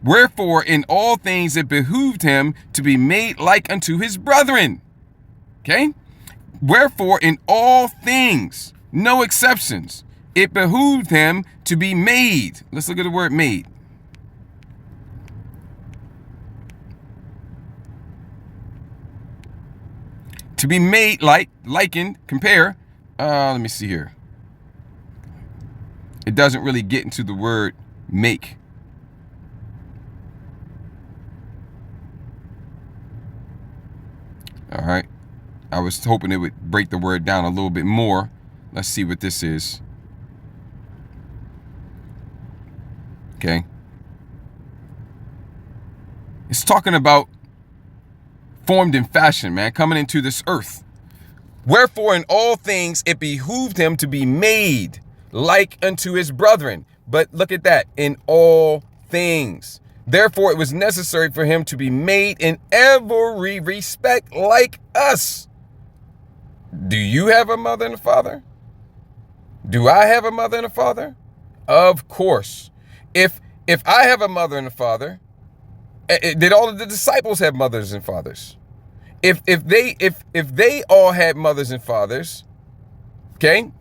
Wherefore, in all things it behooved him to be made like unto his brethren. Okay? Wherefore, in all things, no exceptions, it behooved him to be made. Let's look at the word made. To be made likened, compare. Let me see here. It doesn't really get into the word make. All right. I was hoping it would break the word down a little bit more. Let's see what this is. Okay. It's talking about formed in fashion, man, coming into this earth. Wherefore in all things it behooved him to be made like unto his brethren. But look at that. In all things. Therefore, it was necessary for him to be made in every respect like us. Do you have a mother and a father? Do I have a mother and a father? Of course. If I have a mother and a father, did all of the disciples have mothers and fathers? If they all had mothers and fathers, okay?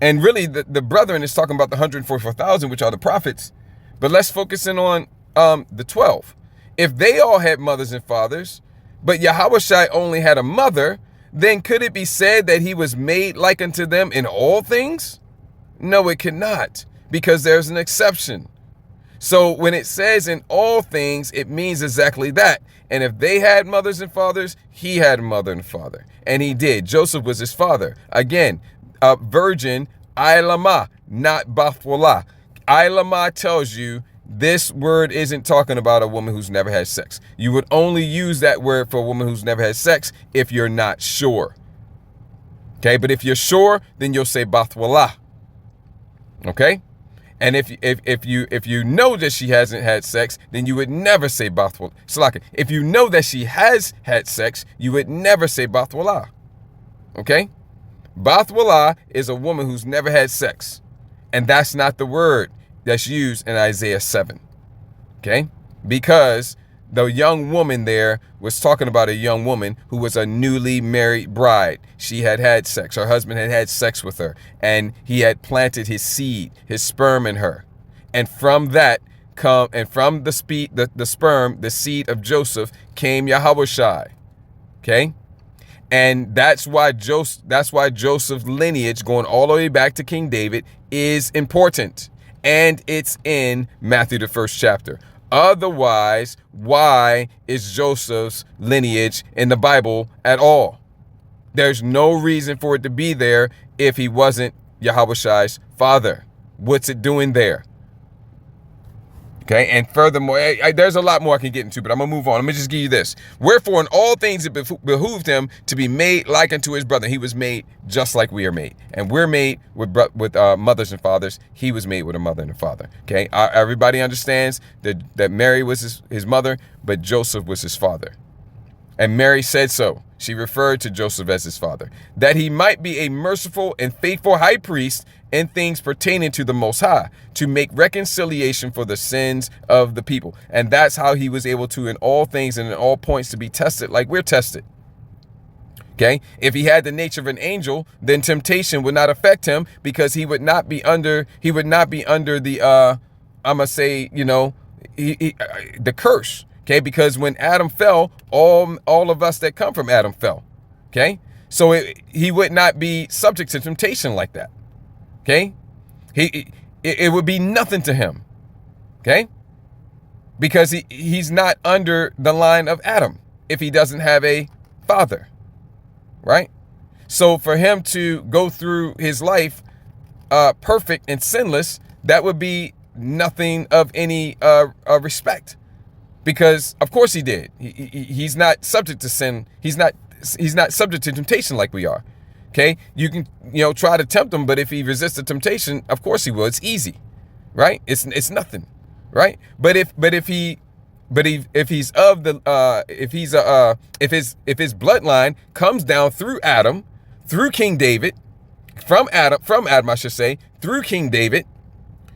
And really the brethren is talking about the 144,000, which are the prophets. But let's focus in on the 12. If they all had mothers and fathers, but Yahushua only had a mother, then could it be said that he was made like unto them in all things? No, it cannot, because there's an exception. So when it says in all things, it means exactly that. And if they had mothers and fathers, he had a mother and father. And he did. Joseph was his father. Again, a virgin, ilama, not bathwalah. Ilama tells you this word isn't talking about a woman who's never had sex. You would only use that word for a woman who's never had sex if you're not sure. Okay, but if you're sure, then you'll say bathwalah. Okay? And if you know that she hasn't had sex, then you would never say bathwalah. Slaka. If you know that she has had sex, you would never say bathwalah. Okay? Bathwalah is a woman who's never had sex. And that's not the word that's used in Isaiah 7. Okay? Because the young woman there was talking about a young woman who was a newly married bride. She had had sex. Her husband had had sex with her, and he had planted his seed, his sperm in her. And from that from the sperm, the seed of Joseph, came Yahushua. Okay? And that's why Joseph's lineage, going all the way back to King David, is important. And it's in Matthew, the 1st chapter. Otherwise, why is Joseph's lineage in the Bible at all? There's no reason for it to be there if he wasn't Yahushua's father. What's it doing there? Okay, and furthermore, there's a lot more I can get into, but I'm going to move on. Let me just give you this. Wherefore, in all things it behooved him to be made like unto his brother. He was made just like we are made. And we're made with mothers and fathers. He was made with a mother and a father. Okay, everybody understands that Mary was his mother, but Joseph was his father. And Mary said so. She referred to Joseph as his father, that he might be a merciful and faithful high priest in things pertaining to the Most High, to make reconciliation for the sins of the people. And that's how he was able to, in all things and in all points, to be tested like we're tested. Okay, if he had the nature of an angel, then temptation would not affect him, because he would not be under the I'm gonna say, the curse. Okay, because when Adam fell, all of us that come from Adam fell. Okay, so he would not be subject to temptation like that. Okay, it would be nothing to him. Okay, because he's not under the line of Adam if he doesn't have a father, right? So for him to go through his life perfect and sinless, that would be nothing of any respect. Because of course he did. He's not subject to sin. He's not subject to temptation like we are. Okay, you can try to tempt him, but if he resists the temptation, of course he will. It's easy, right? It's nothing, right? But if his bloodline comes down through Adam, through King David, from Adam I should say, through King David,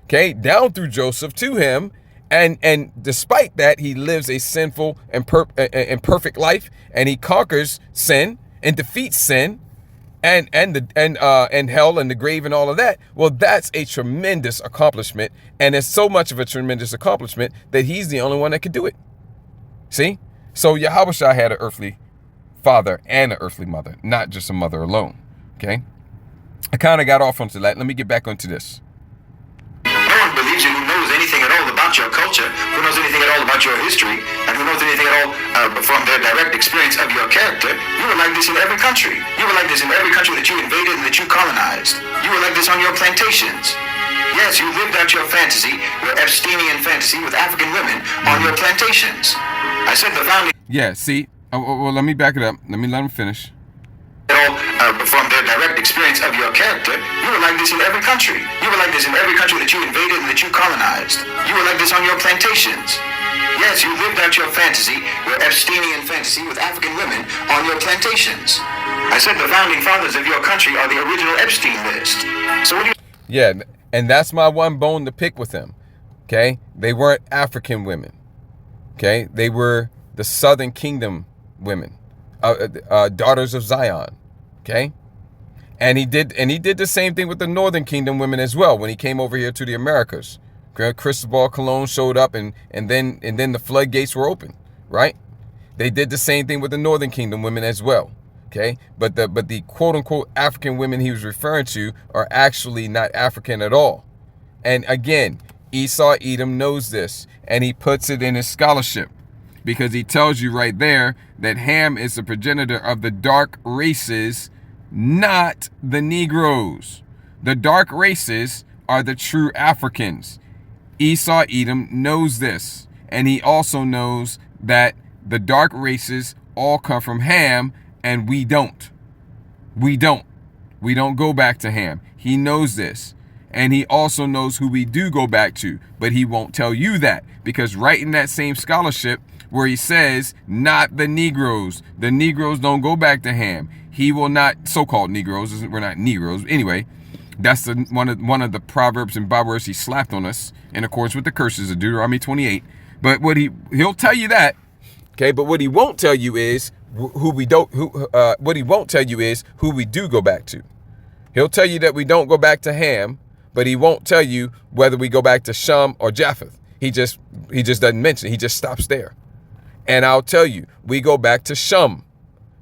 okay, down through Joseph to him. And despite that, he lives a sinful and perfect life, and he conquers sin and defeats sin, and hell and the grave and all of that. Well, that's a tremendous accomplishment, and it's so much of a tremendous accomplishment that he's the only one that could do it. See, so Yahushua had an earthly father and an earthly mother, not just a mother alone. Okay, I kind of got off onto that. Let me get back onto this. No one believes you who knows anything at all about your culture, who knows anything at all about your history, and who knows anything at all from their direct experience of your character. You were like this in every country. You were like this in every country that you invaded and that you colonized. You were like this on your plantations. Yes, you lived out your fantasy, your Epsteinian fantasy with African women on your plantations. I said the founding... Yeah, see? Well, let me back it up. Let him finish. From their direct experience of your character, you were like this in every country. You were like this in every country that you invaded and that you colonized. You were like this on your plantations. Yes, you lived out your fantasy, your Epsteinian fantasy with African women on your plantations. I said the founding fathers of your country are the original Epstein list. So what do you... Yeah, and that's my one bone to pick with them. Okay? They weren't African women. Okay? They were the Southern Kingdom women. Daughters of Zion. Okay, and he did the same thing with the Northern Kingdom women as well when he came over here to the Americas. Cristobal Colon showed up, and then the floodgates were open. Right? They did the same thing with the Northern Kingdom women as well. Okay, but the quote unquote African women he was referring to are actually not African at all. And again, Esau Edom knows this, and he puts it in his scholarship, because he tells you right there that Ham is the progenitor of the dark races, not the Negroes. The dark races are the true Africans. Esau Edom knows this, and he also knows that the dark races all come from Ham, and we don't. We don't go back to Ham. He knows this, and he also knows who we do go back to, but he won't tell you that, because right in that same scholarship where he says not the Negroes don't go back to Ham, he will not, so-called Negroes, we're not Negroes anyway. That's one of the proverbs and bywords he slapped on us in accordance with the curses of Deuteronomy 28. But he'll tell you that, okay? But what he won't tell you is what he won't tell you is who we do go back to. He'll tell you that we don't go back to Ham, but he won't tell you whether we go back to Shem or Japheth. He just doesn't mention it. He just stops there. And I'll tell you, we go back to Shem,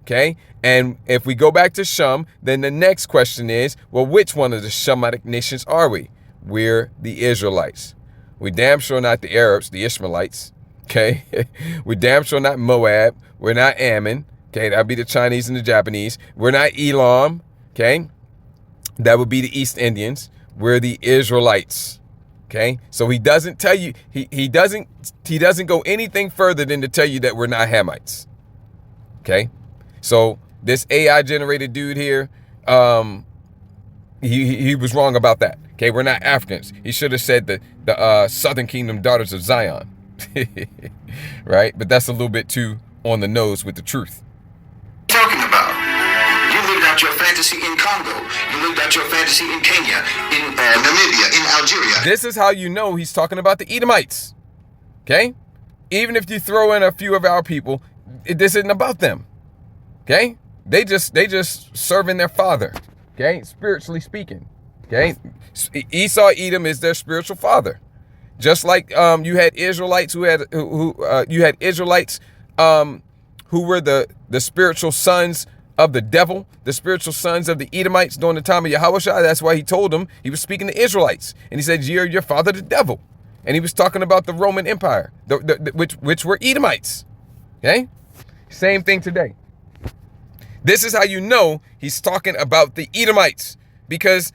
okay? And if we go back to Shem, then the next question is, well, which one of the Shemitic nations are we? We're the Israelites. We're damn sure not the Arabs, the Ishmaelites, okay? We're damn sure not Moab. We're not Ammon, okay? That'd be the Chinese and the Japanese. We're not Elam, okay? That would be the East Indians. We're the Israelites, okay? So he doesn't tell you, he doesn't go anything further than to tell you that we're not Hamites, okay? So this AI generated dude here, he was wrong about that. Okay, we're not Africans. He should have said the Southern Kingdom daughters of Zion, right? But that's a little bit too on the nose with the truth. Talking about, you lived out your fantasy in Congo. You lived out your fantasy in Kenya, in Namibia, in Algeria. This is how you know he's talking about the Edomites. Okay, even if you throw in a few of our people, this isn't about them. Okay, they just serving their father. Okay, spiritually speaking. Okay, Esau, Edom is their spiritual father, just like you had Israelites who had Israelites who were the spiritual sons of the devil, the spiritual sons of the Edomites during the time of Yahushua. That's why he told them, he was speaking to Israelites, and he said, "You're your father, the devil," and he was talking about the Roman Empire, which were Edomites. Okay, same thing today. This is how you know he's talking about the Edomites, because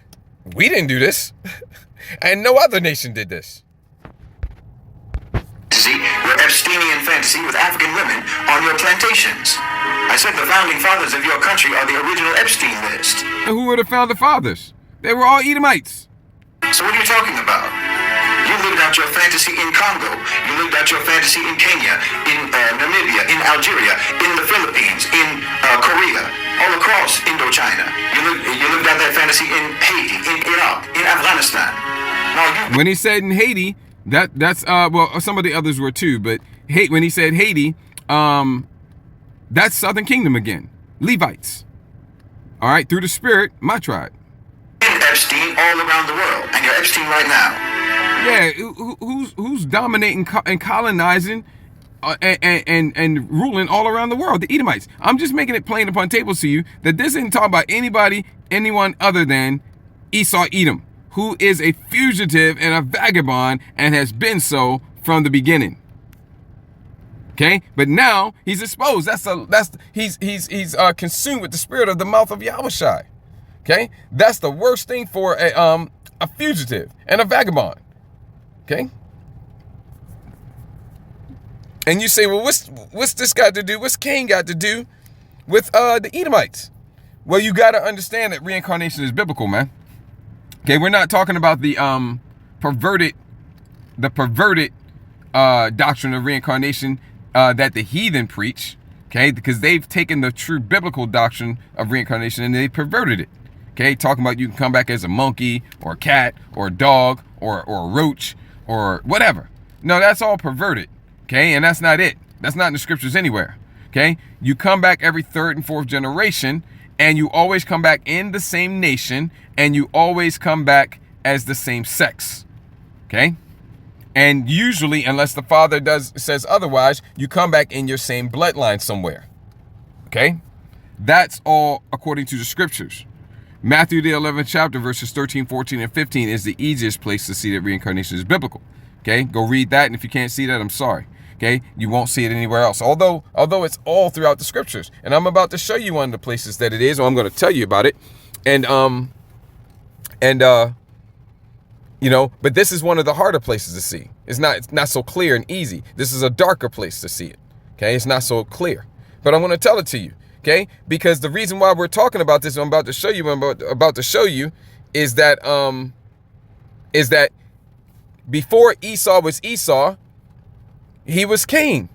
we didn't do this, and no other nation did this. Your Epsteinian fantasy with African women on your plantations. I said the founding fathers of your country are the original Epstein list. And who were the founding fathers? They were all Edomites. So what are you talking about? You lived out your fantasy in Congo. You lived out your fantasy in Kenya, in Namibia, in Algeria, in the Philippines, in Korea, all across Indochina. You lived out that fantasy in Haiti, in Iraq, in Afghanistan. Now when he said in Haiti, that's well, some of the others were too, but when he said Haiti, that's Southern Kingdom again, Levites. All right, through the Spirit, my tribe. Epstein all around the world, and you're Epstein right now. Yeah, who's dominating and colonizing and ruling all around the world? The Edomites. I'm just making it plain upon tables to you that this isn't talking about anyone other than Esau Edom, who is a fugitive and a vagabond and has been so from the beginning. Okay, but now he's exposed. He's consumed with the spirit of the mouth of Yahushua. Okay, that's the worst thing for a fugitive and a vagabond. Okay, and you say, well, what's this got to do? What's Cain got to do with the Edomites? Well, you got to understand that reincarnation is biblical, man. Okay, we're not talking about the perverted doctrine of reincarnation that the heathen preach. Okay, because they've taken the true biblical doctrine of reincarnation and they perverted it. Okay, talking about you can come back as a monkey or a cat or a dog or a roach or whatever. No, that's all perverted. Okay, and that's not it. That's not in the scriptures anywhere. Okay, you come back every third and fourth generation, and you always come back in the same nation, and you always come back as the same sex. Okay, and usually, unless the father says otherwise, you come back in your same bloodline somewhere. Okay, that's all according to the scriptures. Matthew, the 11th chapter, verses 13, 14, and 15 is the easiest place to see that reincarnation is biblical. Okay, go read that, and if you can't see that, I'm sorry. Okay, you won't see it anywhere else. Although it's all throughout the scriptures, and I'm about to show you one of the places that it is, or I'm going to tell you about it. And but this is one of the harder places to see. It's not so clear and easy. This is a darker place to see it. Okay, it's not so clear, but I'm going to tell it to you. Okay, because the reason why we're talking about this, I'm about to show you, is that before Esau was Esau, he was Cain.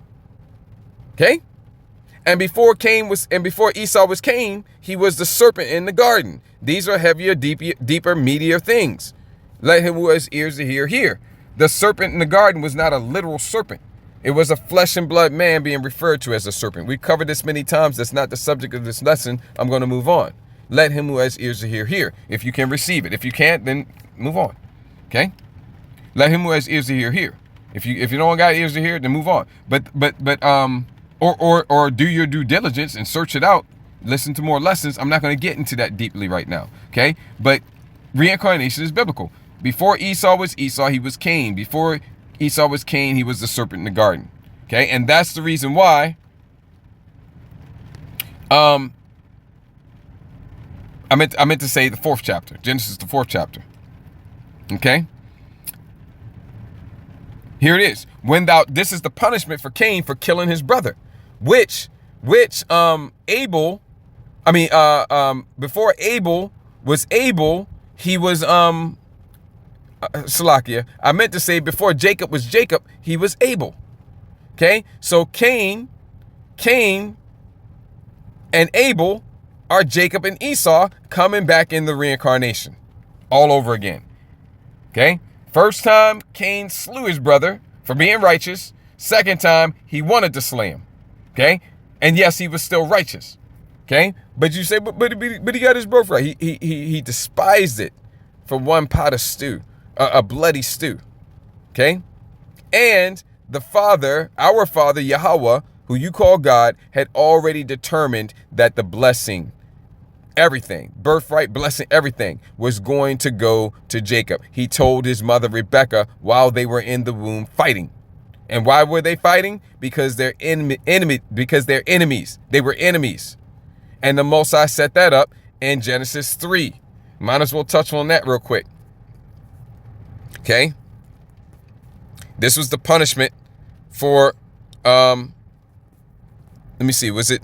Okay, and before Esau was Cain, he was the serpent in the garden. These are heavier, deeper, meatier things. Let him who has ears to hear. The serpent in the garden was not a literal serpent. It was a flesh and blood man being referred to as a serpent. We've covered this many times. That's not the subject of this lesson. I'm going to move on. Let him who has ears to hear, hear. If you can receive it. If you can't, then move on. Okay? Let him who has ears to hear, hear. If you don't got ears to hear, then move on. Or do your due diligence and search it out. Listen to more lessons. I'm not going to get into that deeply right now. Okay? But reincarnation is biblical. Before Esau was Esau, he was Cain. Before Esau was Cain, he was the serpent in the garden. Okay? And that's the reason why I meant to say the 4th chapter. Genesis, the 4th chapter. Okay? Here it is. This is the punishment for Cain for killing his brother, which before Abel was Abel, he was Salakia. I meant to say before Jacob was Jacob, he was Abel. Okay? So Cain and Abel are Jacob and Esau coming back in the reincarnation all over again. Okay? First time, Cain slew his brother for being righteous. Second time, he wanted to slay him. Okay? And yes, he was still righteous. Okay? But you say, but he got his birthright. He despised it for one pot of stew, a bloody stew. Okay? And the Father, our Father, Yahweh, who you call God, had already determined that the blessing, everything, birthright, blessing, everything was going to go to Jacob. He told his mother Rebekah while they were in the womb fighting. And why were they fighting? Because they're because they're enemies. They were enemies. And the Most High set that up in Genesis 3. Might as well touch on that real quick. Okay? This was the punishment for let me see, was it?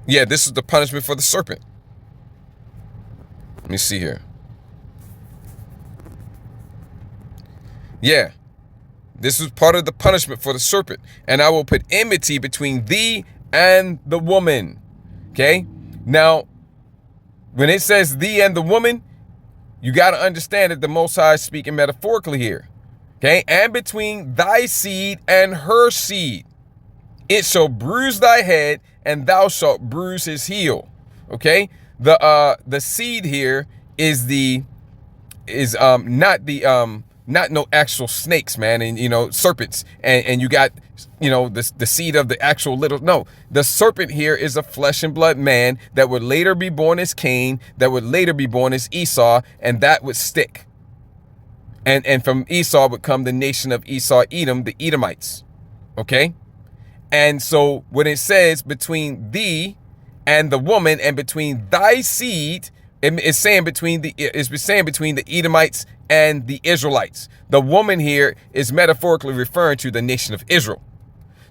Yeah, this was the punishment for the serpent. Let me see here. Yeah. This was part of the punishment for the serpent. And I will put enmity between thee and the woman. Okay? Now, when it says thee and the woman, you got to understand that the Most High is speaking metaphorically here. Okay? And between thy seed and her seed. It shall bruise thy head, and thou shalt bruise his heel. Okay? The seed here is not no actual snakes, man, and serpents, and you got the seed of the actual little. No, the serpent here is a flesh and blood man that would later be born as Cain, that would later be born as Esau, and that would stick. And from Esau would come the nation of Esau, Edom, the Edomites. Okay? And so when it says between thee and the woman and between thy seed, it's saying between the Edomites and the Israelites. The woman here is metaphorically referring to the nation of Israel.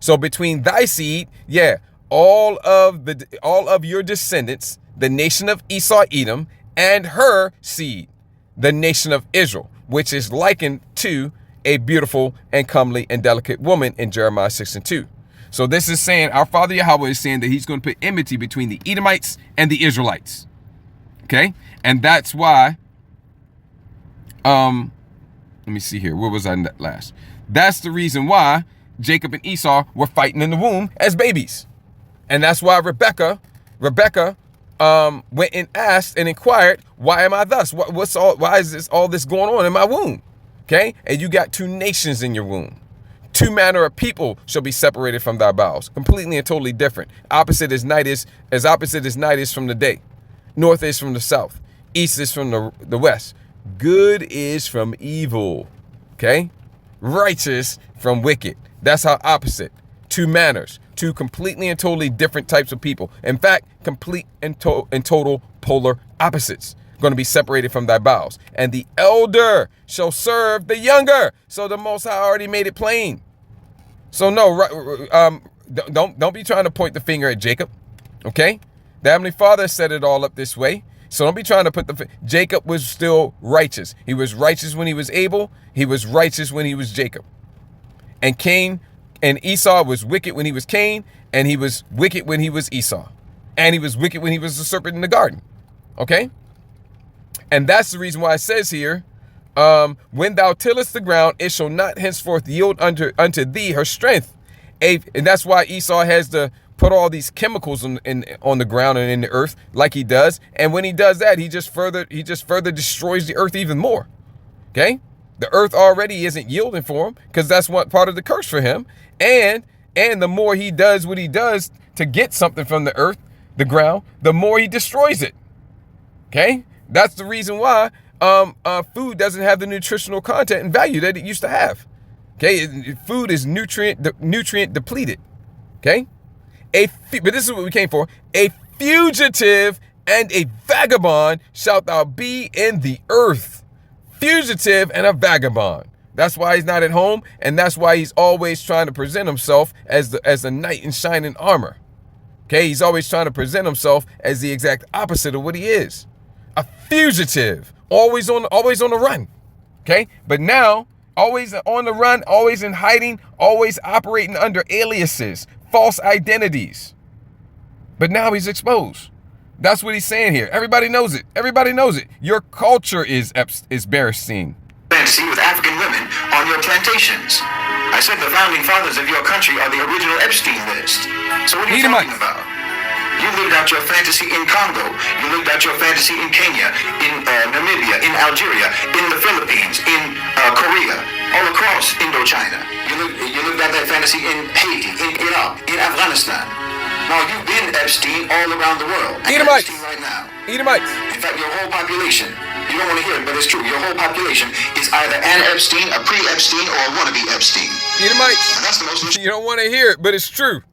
So between thy seed, yeah, all of your descendants, the nation of Esau, Edom, and her seed, the nation of Israel, which is likened to a beautiful and comely and delicate woman in Jeremiah 6:2. So this is saying, our Father Yahweh is saying that he's going to put enmity between the Edomites and the Israelites. Okay? And that's why, let me see here. Where was I last? That's the reason why Jacob and Esau were fighting in the womb as babies. And that's why Rebekah went and asked and inquired, why am I thus? Why is all this going on in my womb? Okay? And you got two nations in your womb. Two manner of people shall be separated from thy bowels. Completely and totally different. Opposite as night is from the day. North is from the south. East is from the west. Good is from evil. Okay? Righteous from wicked. That's how opposite. Two manners. Two completely and totally different types of people. In fact, complete and total polar opposites. Going to be separated from thy bowels. And the elder shall serve the younger. So the Most High already made it plain. So no, don't be trying to point the finger at Jacob. Okay? The Heavenly Father set it all up this way. So don't be trying to put Jacob was still righteous. He was righteous when he was Abel. He was righteous when he was Jacob. And Cain and Esau was wicked when he was Cain. And he was wicked when he was Esau. And he was wicked when he was the serpent in the garden. Okay? And that's the reason why it says here, When thou tillest the ground, it shall not henceforth yield unto thee her strength. And that's why Esau has to put all these chemicals on the ground and in the earth like he does. And when he does that, he just further destroys the earth even more. Okay? The earth already isn't yielding for him because that's what part of the curse for him. And the more he does what he does to get something from the earth, the ground, the more he destroys it. Okay? That's the reason why food doesn't have the nutritional content and value that it used to have. Okay? Food is nutrient depleted. Okay? But this is what we came for. A fugitive and a vagabond shalt thou be in the earth. Fugitive and a vagabond. That's why he's not at home, and that's why he's always trying to present himself as a knight in shining armor. Okay, he's always trying to present himself as the exact opposite of what he is. A fugitive, always on the run. Okay, but now always on the run, always in hiding, always operating under aliases, false identities. But now he's exposed. That's what he's saying here. Everybody knows it. Everybody knows it. Your culture is embarrassing. Fantasy with African women on your plantations. I said the founding fathers of your country are the original Epstein list. So what are you talking about? You lived out your fantasy in Congo. You lived out your fantasy in Kenya, in Namibia, in Algeria, in the Philippines, in Korea, all across Indochina. You lived out that fantasy in Haiti, in Iraq, in Afghanistan. Now you've been Epstein all around the world. Edomites. Epstein right now. Edomites. In fact, your whole population, you don't want to hear it, but it's true. Your whole population is either an Epstein, a pre-Epstein, or a wannabe Epstein. Edomites. And that's the most interesting. You don't want to hear it, but it's true.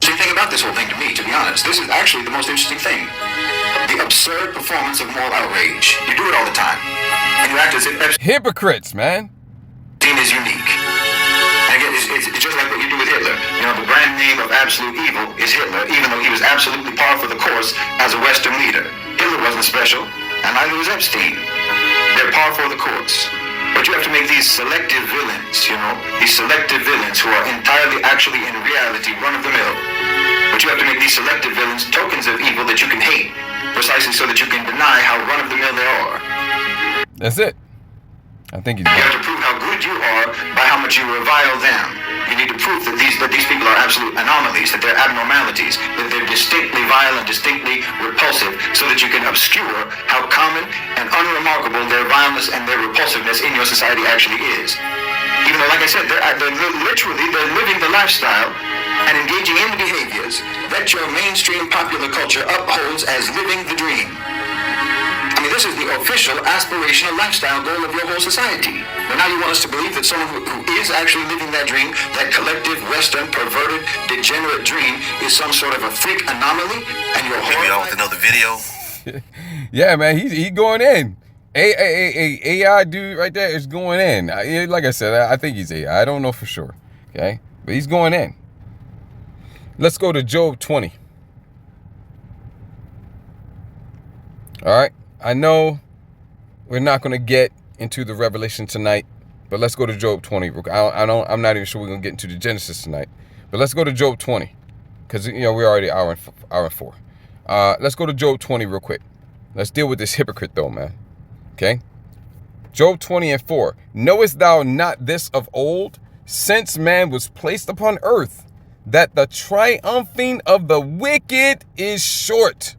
Thing about this whole thing, to me, to be honest, this is actually the most interesting thing. The absurd performance of moral outrage. You do it all the time. And you act as if Epstein Hypocrites, man. is unique. And again, it's just like what you do with Hitler. You know, the brand name of absolute evil is Hitler, even though he was absolutely par for the course as a Western leader. Hitler wasn't special, and neither was Epstein. They're par for the course. But you have to make these selective villains, you know, these selective villains who are entirely, actually, in reality, run-of-the-mill. But you have to make these selective villains tokens of evil that you can hate, precisely so that you can deny how run-of-the-mill they are. That's it. I think You have to prove how good you are by how much you revile them. You need to prove that these people are absolute anomalies, that they're abnormalities, that they're distinctly vile and distinctly repulsive, so that you can obscure how common and unremarkable their vileness and their repulsiveness in your society actually is. Even though, like I said, they're living the lifestyle and engaging in the behaviors that your mainstream popular culture upholds as living the dream. I mean, this is the official aspirational lifestyle goal of your whole society. But now you want us to believe that someone who is actually living that dream, that collective, Western, perverted, degenerate dream, is some sort of a freak anomaly, and you're Maybe on with another video. Yeah, man, he's going in. AI dude right there is going in. Like I said, I think he's AI. I don't know for sure. Okay, but he's going in. Let's go to Job 20. All right. I know we're not going to get into the Revelation tonight, but let's go to Job 20. I'm not even sure we're going to get into the Genesis tonight, but let's go to Job 20 because, you know, we're already hour and 4. Let's go to Job 20 real quick. Let's deal with this hypocrite though, man. Okay. Job 20 and 4. Knowest thou not this of old, since man was placed upon earth, that the triumphing of the wicked is short,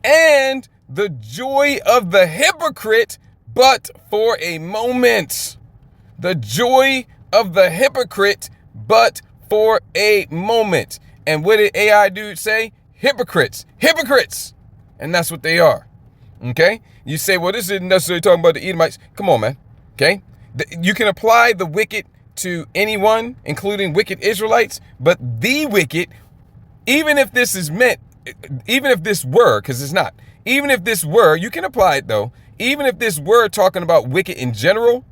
and the joy of the hypocrite but for a moment. The joy of the hypocrite but for a moment. And what did AI dude say? Hypocrites. Hypocrites. And that's what they are. Okay? You say, well, this isn't necessarily talking about the Edomites. Come on, man. Okay? You can apply the wicked to anyone, including wicked Israelites, but the wicked, even if this is meant, even if this were, because it's not, even if this were, you can apply it though, even if this were talking about wicked in general,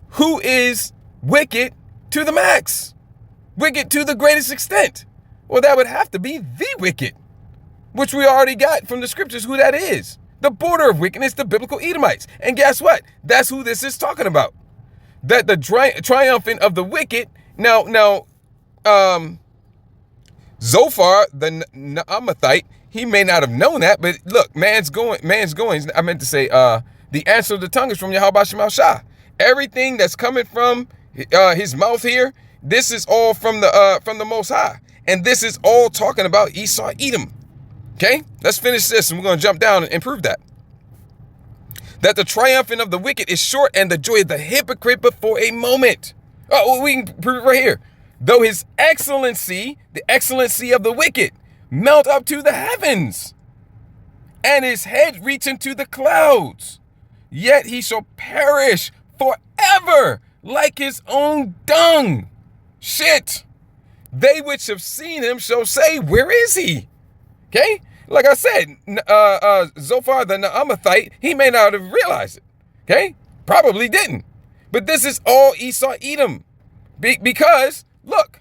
who is wicked to the max? Wicked to the greatest extent? Well, that would have to be the wicked, which we already got from the scriptures who that is. The border of wickedness, the biblical Edomites. And guess what? That's who this is talking about. That the triumphant of the wicked. Now, Zophar, the Naamathite, He may not have known that, but look, man's going. I meant to say, the answer of the tongue is from Yahweh Shemal Shah. Everything that's coming from his mouth here, this is all from the Most High, and this is all talking about Esau, Edom. Okay, let's finish this, and we're going to jump down and prove that. That the triumphant of the wicked is short, and the joy of the hypocrite but for a moment. Oh, we can prove it right here. Though his excellency, the excellency of the wicked, mount up to the heavens, and his head reach into the clouds, yet he shall perish forever like his own dung. Shit. They which have seen him shall say, where is he? Okay? Like I said, Zophar the Naamathite, he may not have realized it. Okay? Probably didn't. But this is all Esau, Edom. Because, look,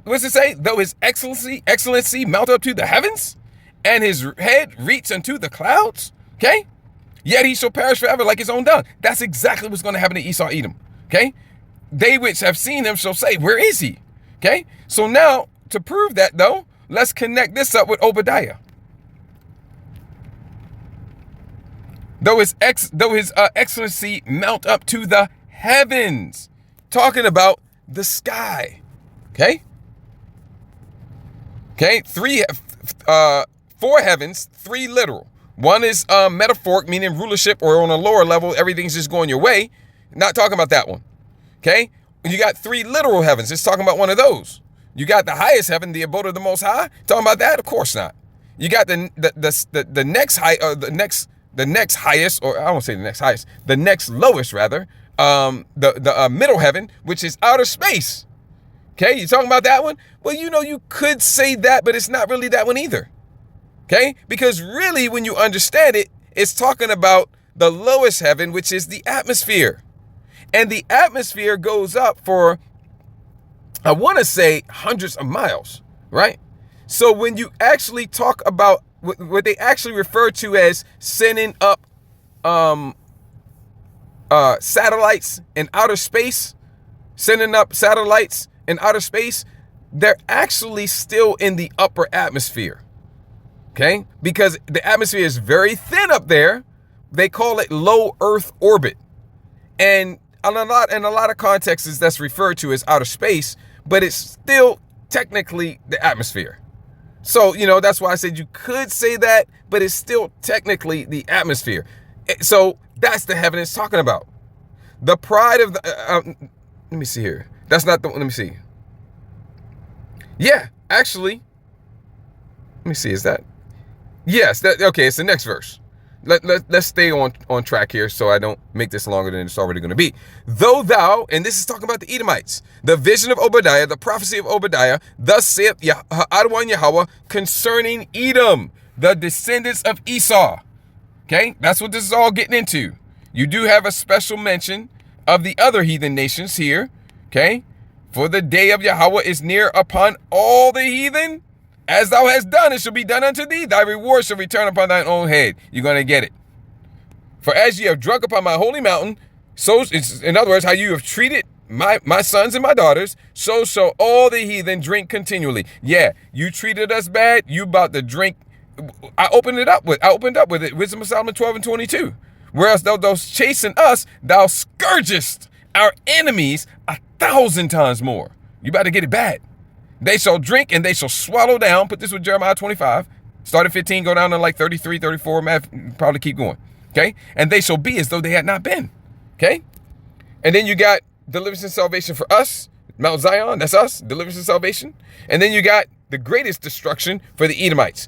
what's it say? Though his excellency mount up to the heavens, and his head reach unto the clouds, okay? Yet he shall perish forever like his own dung. That's exactly what's going to happen to Esau, Edom, okay? They which have seen him shall say, where is he? Okay? So now, to prove that, though, let's connect this up with Obadiah. Though his excellency mount up to the heavens, talking about the sky. Okay? Okay, 4 heavens, 3 literal. One is metaphoric, meaning rulership, or on a lower level, everything's just going your way. Not talking about that one. Okay? You got 3 literal heavens. It's talking about one of those. You got the highest heaven, the abode of the Most High. Talking about that? Of course not. You got the next high, the next highest, or I won't say the next highest, the next lowest rather, the middle heaven, which is outer space. Okay, you talking about that one? Well, you know, you could say that, but it's not really that one either. Okay, because really, when you understand it, it's talking about the lowest heaven, which is the atmosphere, and the atmosphere goes up for, I want to say, hundreds of miles, right? So when you actually talk about what they actually refer to as sending up satellites in outer space, they're actually still in the upper atmosphere, okay? Because the atmosphere is very thin up there. They call it low Earth orbit. And in a lot of contexts, that's referred to as outer space, but it's still technically the atmosphere. So, you know, that's why I said you could say that, but it's still technically the atmosphere. So that's the heaven it's talking about. The pride of the, let me see here. That's not the one, let me see. Yeah, actually, let me see, is that? Yes, okay, it's the next verse. Let's stay on track here so I don't make this longer than it's already going to be. Though thou, and this is talking about the Edomites, the vision of Obadiah, the prophecy of Obadiah, thus saith Adonai Yahweh concerning Edom, the descendants of Esau. Okay, that's what this is all getting into. You do have a special mention of the other heathen nations here. Okay, for the day of Yahweh is near upon all the heathen. As thou hast done, it shall be done unto thee. Thy reward shall return upon thine own head. You're going to get it. For as ye have drunk upon my holy mountain, so, it's, in other words, how you have treated my sons and my daughters, so shall all the heathen drink continually. Yeah, you treated us bad. You about to drink. I opened up with it. Wisdom of Solomon 12 and 22. Whereas those chasing us, thou scourgest our enemies 1,000 times more. You about to get it bad. They shall drink and they shall swallow down. Put this with Jeremiah 25. Start at 15, go down to like 33, 34. Math, probably keep going. Okay? And they shall be as though they had not been. Okay? And then you got deliverance and salvation for us. Mount Zion, that's us. Deliverance and salvation. And then you got the greatest destruction for the Edomites.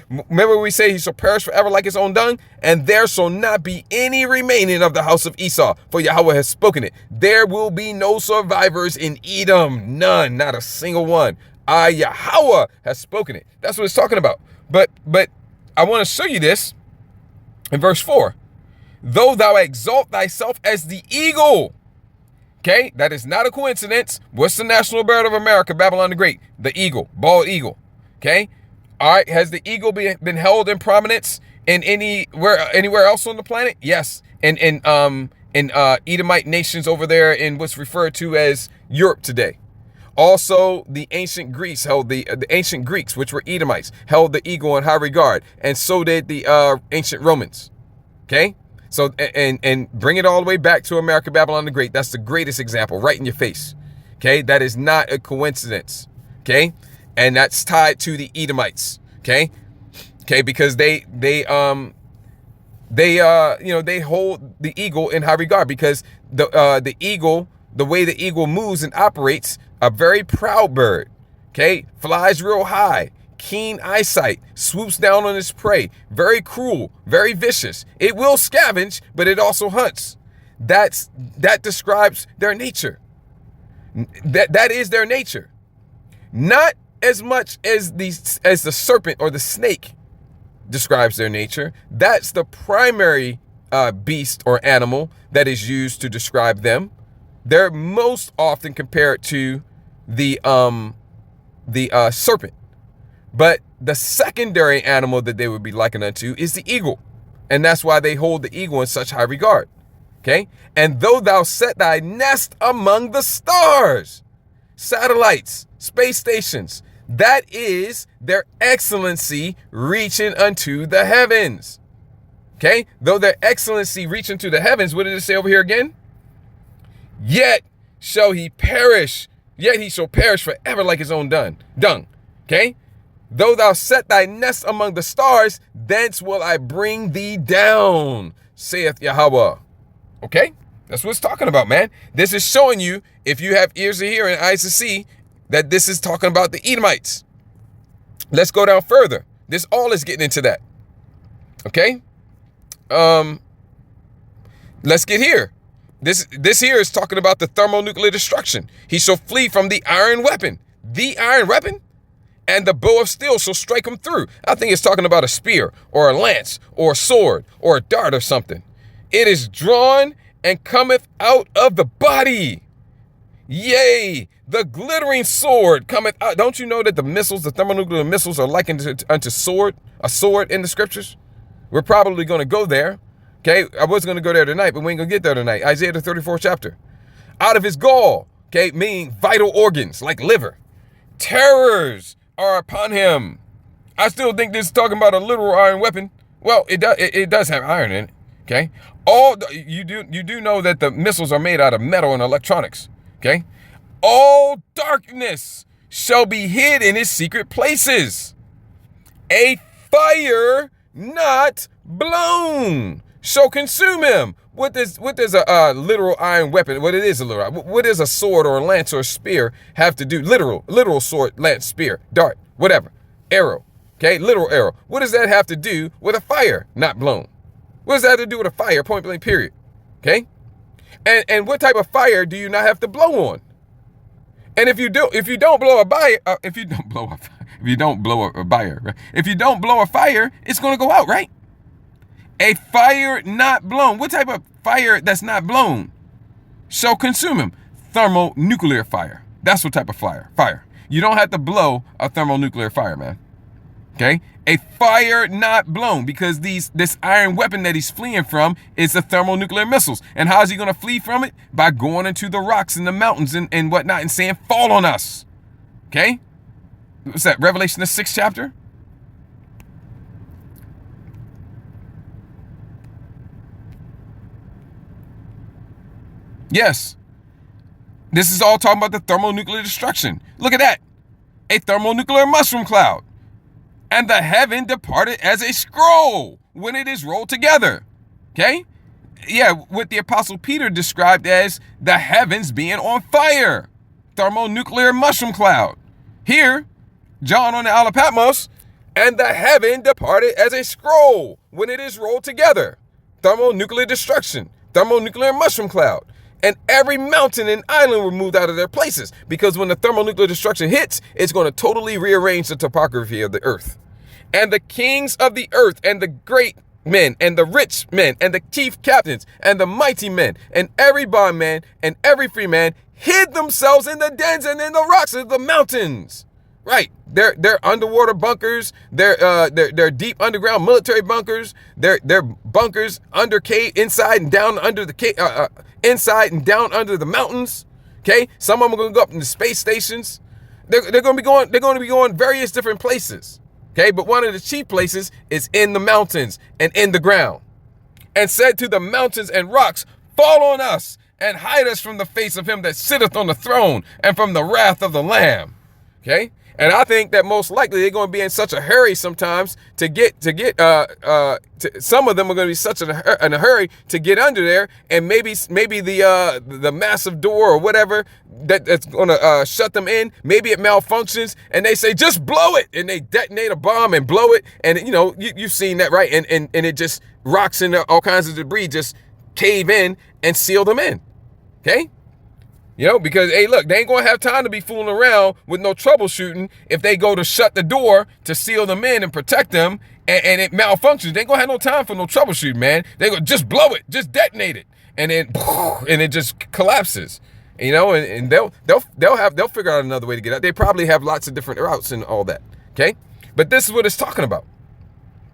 Remember we say he shall perish forever like his own dung, and there shall not be any remaining of the house of Esau, for Yahweh has spoken it. There will be no survivors in Edom, none, not a single one. Yahweh has spoken it. That's what it's talking about. But I want to show you this in verse 4. Though thou exalt thyself as the eagle. Okay, that is not a coincidence. What's the national bird of America? Babylon the Great. The eagle, bald eagle. Okay, all right. Has the eagle been held in prominence in anywhere else on the planet? Yes, in Edomite nations over there in what's referred to as Europe today. Also, the ancient Greeks held the ancient Greeks, which were Edomites, held the eagle in high regard, and so did the ancient Romans. Okay, so and bring it all the way back to America, Babylon the Great. That's the greatest example, right in your face. Okay, that is not a coincidence. Okay, and that's tied to the Edomites. Okay, because they hold the eagle in high regard, because the eagle, the way the eagle moves and operates, a very proud bird, okay, flies real high, keen eyesight, swoops down on its prey, very cruel, very vicious. It will scavenge, but it also hunts. That describes their nature. That is their nature. Not as much as the serpent or the snake describes their nature. That's the primary beast or animal that is used to describe them. They're most often compared to the serpent, but the secondary animal that they would be likened unto is the eagle, and that's why they hold the eagle in such high regard. Okay, and though thou set thy nest among the stars, satellites, space stations, that is their excellency reaching unto the heavens. Okay, though their excellency reach into the heavens, what did it say over here again? Yet shall he perish, yet he shall perish forever like his own dung. Okay, though thou set thy nest among the stars, thence will I bring thee down, saith Yahweh. Okay, that's what it's talking about, man. This is showing you, if you have ears to hear and eyes to see, that this is talking about the Edomites. Let's go down further. This all is getting into that. Okay, let's get here. This here is talking about the thermonuclear destruction. He shall flee from the iron weapon, and the bow of steel shall strike him through. I think it's talking about a spear or a lance or a sword or a dart or something. It is drawn and cometh out of the body. Yea, the glittering sword cometh out. Don't you know that the missiles, the thermonuclear missiles, are likened unto a sword in the scriptures? We're probably going to go there. Okay, I was going to go there tonight, but we ain't going to get there tonight. Isaiah the 34th chapter. Out of his gall, okay, meaning vital organs like liver, terrors are upon him. I still think this is talking about a literal iron weapon. Well, it does have iron in it. Okay, you do know that the missiles are made out of metal and electronics. Okay, all darkness shall be hid in his secret places. A fire not blown shall consume him. What does a literal iron weapon? What does a sword or a lance or a spear have to do? Literal sword, lance, spear, dart, whatever, arrow. Okay, literal arrow. What does that have to do with a fire not blown? What does that have to do with a fire? Point blank. Period. Okay, and what type of fire do you not have to blow on? And if you don't blow a fire, if you don't blow a fire, it's going to go out, right? A fire not blown. What type of fire that's not blown shall consume him? Thermonuclear fire. That's what type of fire. You don't have to blow a thermonuclear fire, man. Okay? A fire not blown, because this iron weapon that he's fleeing from is the thermonuclear missiles. And how is he going to flee from it? By going into the rocks and the mountains and whatnot and saying, fall on us. Okay? What's that? Revelation the 6th chapter? Yes. This is all talking about the thermonuclear destruction. Look at that. A thermonuclear mushroom cloud. And the heaven departed as a scroll when it is rolled together. Okay? Yeah, what the Apostle Peter described as the heavens being on fire. Thermonuclear mushroom cloud. Here, John on the Isle of Patmos, and the heaven departed as a scroll when it is rolled together. Thermonuclear destruction. Thermonuclear mushroom cloud. And every mountain and island were moved out of their places, because when the thermonuclear destruction hits, it's going to totally rearrange the topography of the earth. And the kings of the earth, and the great men, and the rich men, and the chief captains, and the mighty men, and every bondman, and every free man hid themselves in the dens and in the rocks of the mountains. Right. They're underwater bunkers. They're deep underground military bunkers. They're bunkers under cave, inside and down under the cave, inside and down under the mountains. Okay, some of them are going to go up in the space stations. They're going to be going various different places. Okay, but one of the chief places is in the mountains and in the ground. And said to the mountains and rocks, fall on us and hide us from the face of him that sitteth on the throne and from the wrath of the Lamb. Okay, and I think that most likely they're going to be in such a hurry sometimes to some of them are going to be such in a hurry to get under there, and maybe the massive door or whatever that's going to shut them in, maybe it malfunctions, and they say just blow it, and they detonate a bomb and blow it, and you've seen that, right? And it just rocks and all kinds of debris just cave in and seal them in. Okay. Because, hey, look, they ain't going to have time to be fooling around with no troubleshooting if they go to shut the door to seal them in and protect them and it malfunctions. They ain't going to have no time for no troubleshooting, man. They go, just blow it, just detonate it. And then, and it just collapses, and they'll figure out another way to get out. They probably have lots of different routes and all that. Okay. But this is what it's talking about.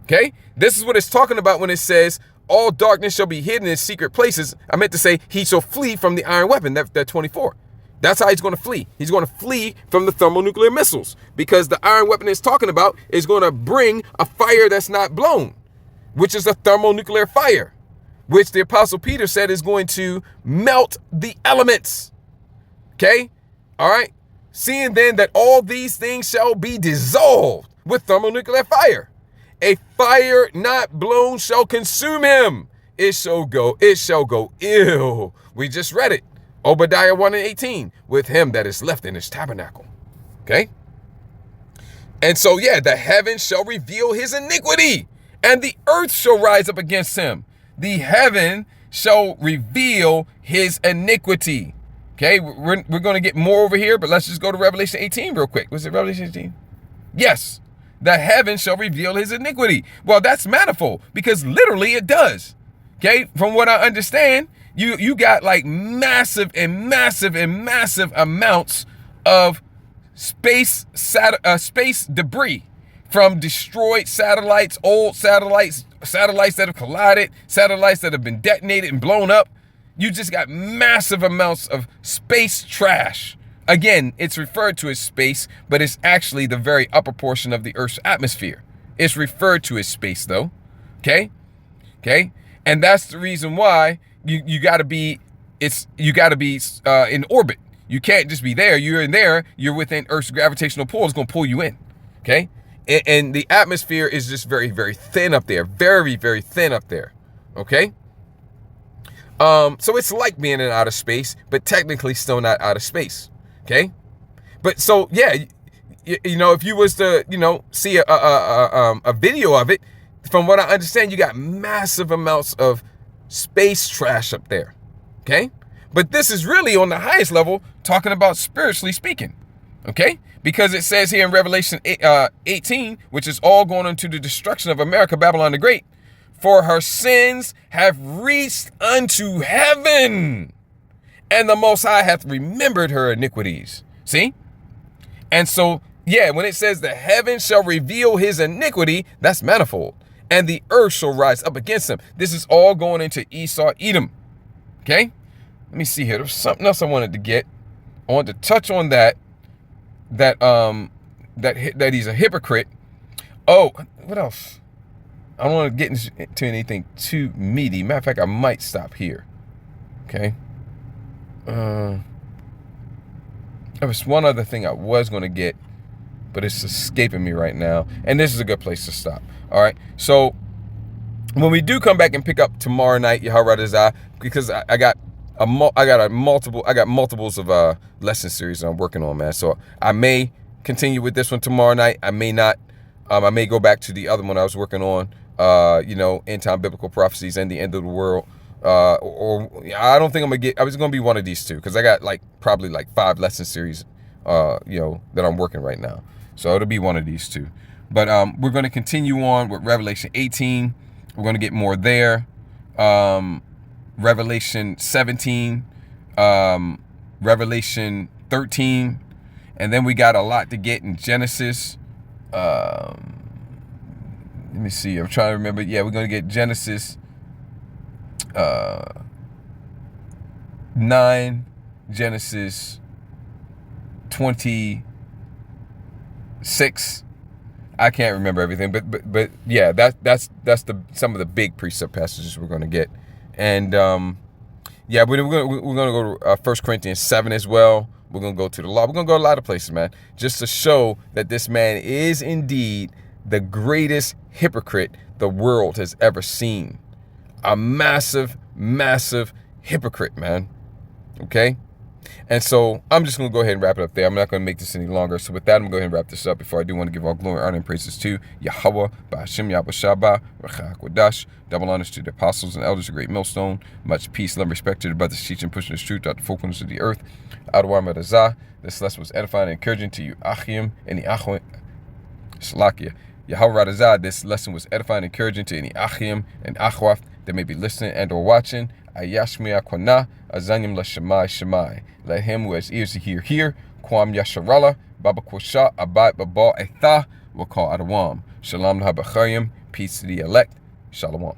Okay. This is what it's talking about when it says, all darkness shall be hidden in secret places. I meant to say he shall flee from the iron weapon, that 24. That's how he's going to flee. He's going to flee from the thermonuclear missiles, because the iron weapon it's talking about is going to bring a fire that's not blown, which is a thermonuclear fire, which the Apostle Peter said is going to melt the elements. Okay? All right? Seeing then that all these things shall be dissolved with thermonuclear fire. A fire not blown shall consume him. It shall go ill. We just read it. Obadiah 1:18. With him that is left in his tabernacle. Okay? And so, the heavens shall reveal his iniquity, and the earth shall rise up against him. The heaven shall reveal his iniquity. Okay, we're going to get more over here, but let's just go to Revelation 18 real quick. Was it Revelation 18? Yes. The heavens shall reveal his iniquity. Well, that's manifold, because literally it does. Okay, from what I understand, you got like massive amounts of space debris from destroyed satellites, old satellites that have collided, satellites that have been detonated and blown up. You just got massive amounts of space trash. Again, it's referred to as space, but it's actually the very upper portion of the Earth's atmosphere. It's referred to as space, though. Okay? And that's the reason why you got to be in orbit. You can't just be there. You're in there. You're within Earth's gravitational pull. It's going to pull you in. Okay? And the atmosphere is just very, very thin up there. Very, very thin up there. Okay? So it's like being in outer space, but technically still not outer space. Okay, but so if you was to see a video of it, from what I understand, you got massive amounts of space trash up there. Okay, but this is really on the highest level talking about spiritually speaking. Okay, because it says here in Revelation 18, which is all going into the destruction of America, Babylon the Great, for her sins have reached unto heaven, and the Most High hath remembered her iniquities. See? And so, when it says the heaven shall reveal his iniquity, that's manifold. And the earth shall rise up against him. This is all going into Esau, Edom. Okay? Let me see here. There's something else I wanted to get. I wanted to touch on that he's a hypocrite. Oh, what else? I don't want to get into anything too meaty. Matter of fact, I might stop here. Okay? There was one other thing I was going to get, but it's escaping me right now. And this is a good place to stop. All right. So when we do come back and pick up tomorrow night, Yahweh, because I got multiples of lesson series I'm working on, man. So I may continue with this one tomorrow night. I may not. I may go back to the other one I was working on, end time biblical prophecies and the end of the world. Or I don't think I'm gonna get. I was gonna be one of these two, because I got probably 5 lesson series, that I'm working right now. So it'll be one of these two. But we're gonna continue on with Revelation 18. We're gonna get more there. Revelation 17, Revelation 13, and then we got a lot to get in Genesis. Let me see. I'm trying to remember. Yeah, we're gonna get Genesis 9, Genesis 26. I can't remember everything, but yeah, that's some of the big precept passages we're going to get. And yeah, we're going to go to 1 Corinthians 7 as well. We're going to go to the law. We're going to go to a lot of places, man, just to show that this man is indeed the greatest hypocrite the world has ever seen. A massive, massive hypocrite, man. Okay? And so I'm just going to go ahead and wrap it up there. I'm not going to make this any longer. So with that, I'm going to go ahead and wrap this up. Before I do, want to give all glory, honor, and praises to Yahweh, Ba'ashem, Yahweh Shabbat, Rachak Wadash. Double honors to the apostles and elders of Great Millstone. Much peace, love, respect to the brothers teaching, pushing this truth out the four corners of the earth. Adwar Madazah. This lesson was edifying and encouraging to you, Achim, and the Achim. Salakia. Yahweh Radazah. This lesson was edifying and encouraging to any Achim and Achwaf that may be listening and or watching. Ayashmiya Kwana, Azanyim La Shemai Shemai. Let him who has ears to hear. Kwam Yasharala, Baba Kwasha, Abad Baba Etha, will call Adawam. Shalom Habachayim, peace to the elect. Shalom.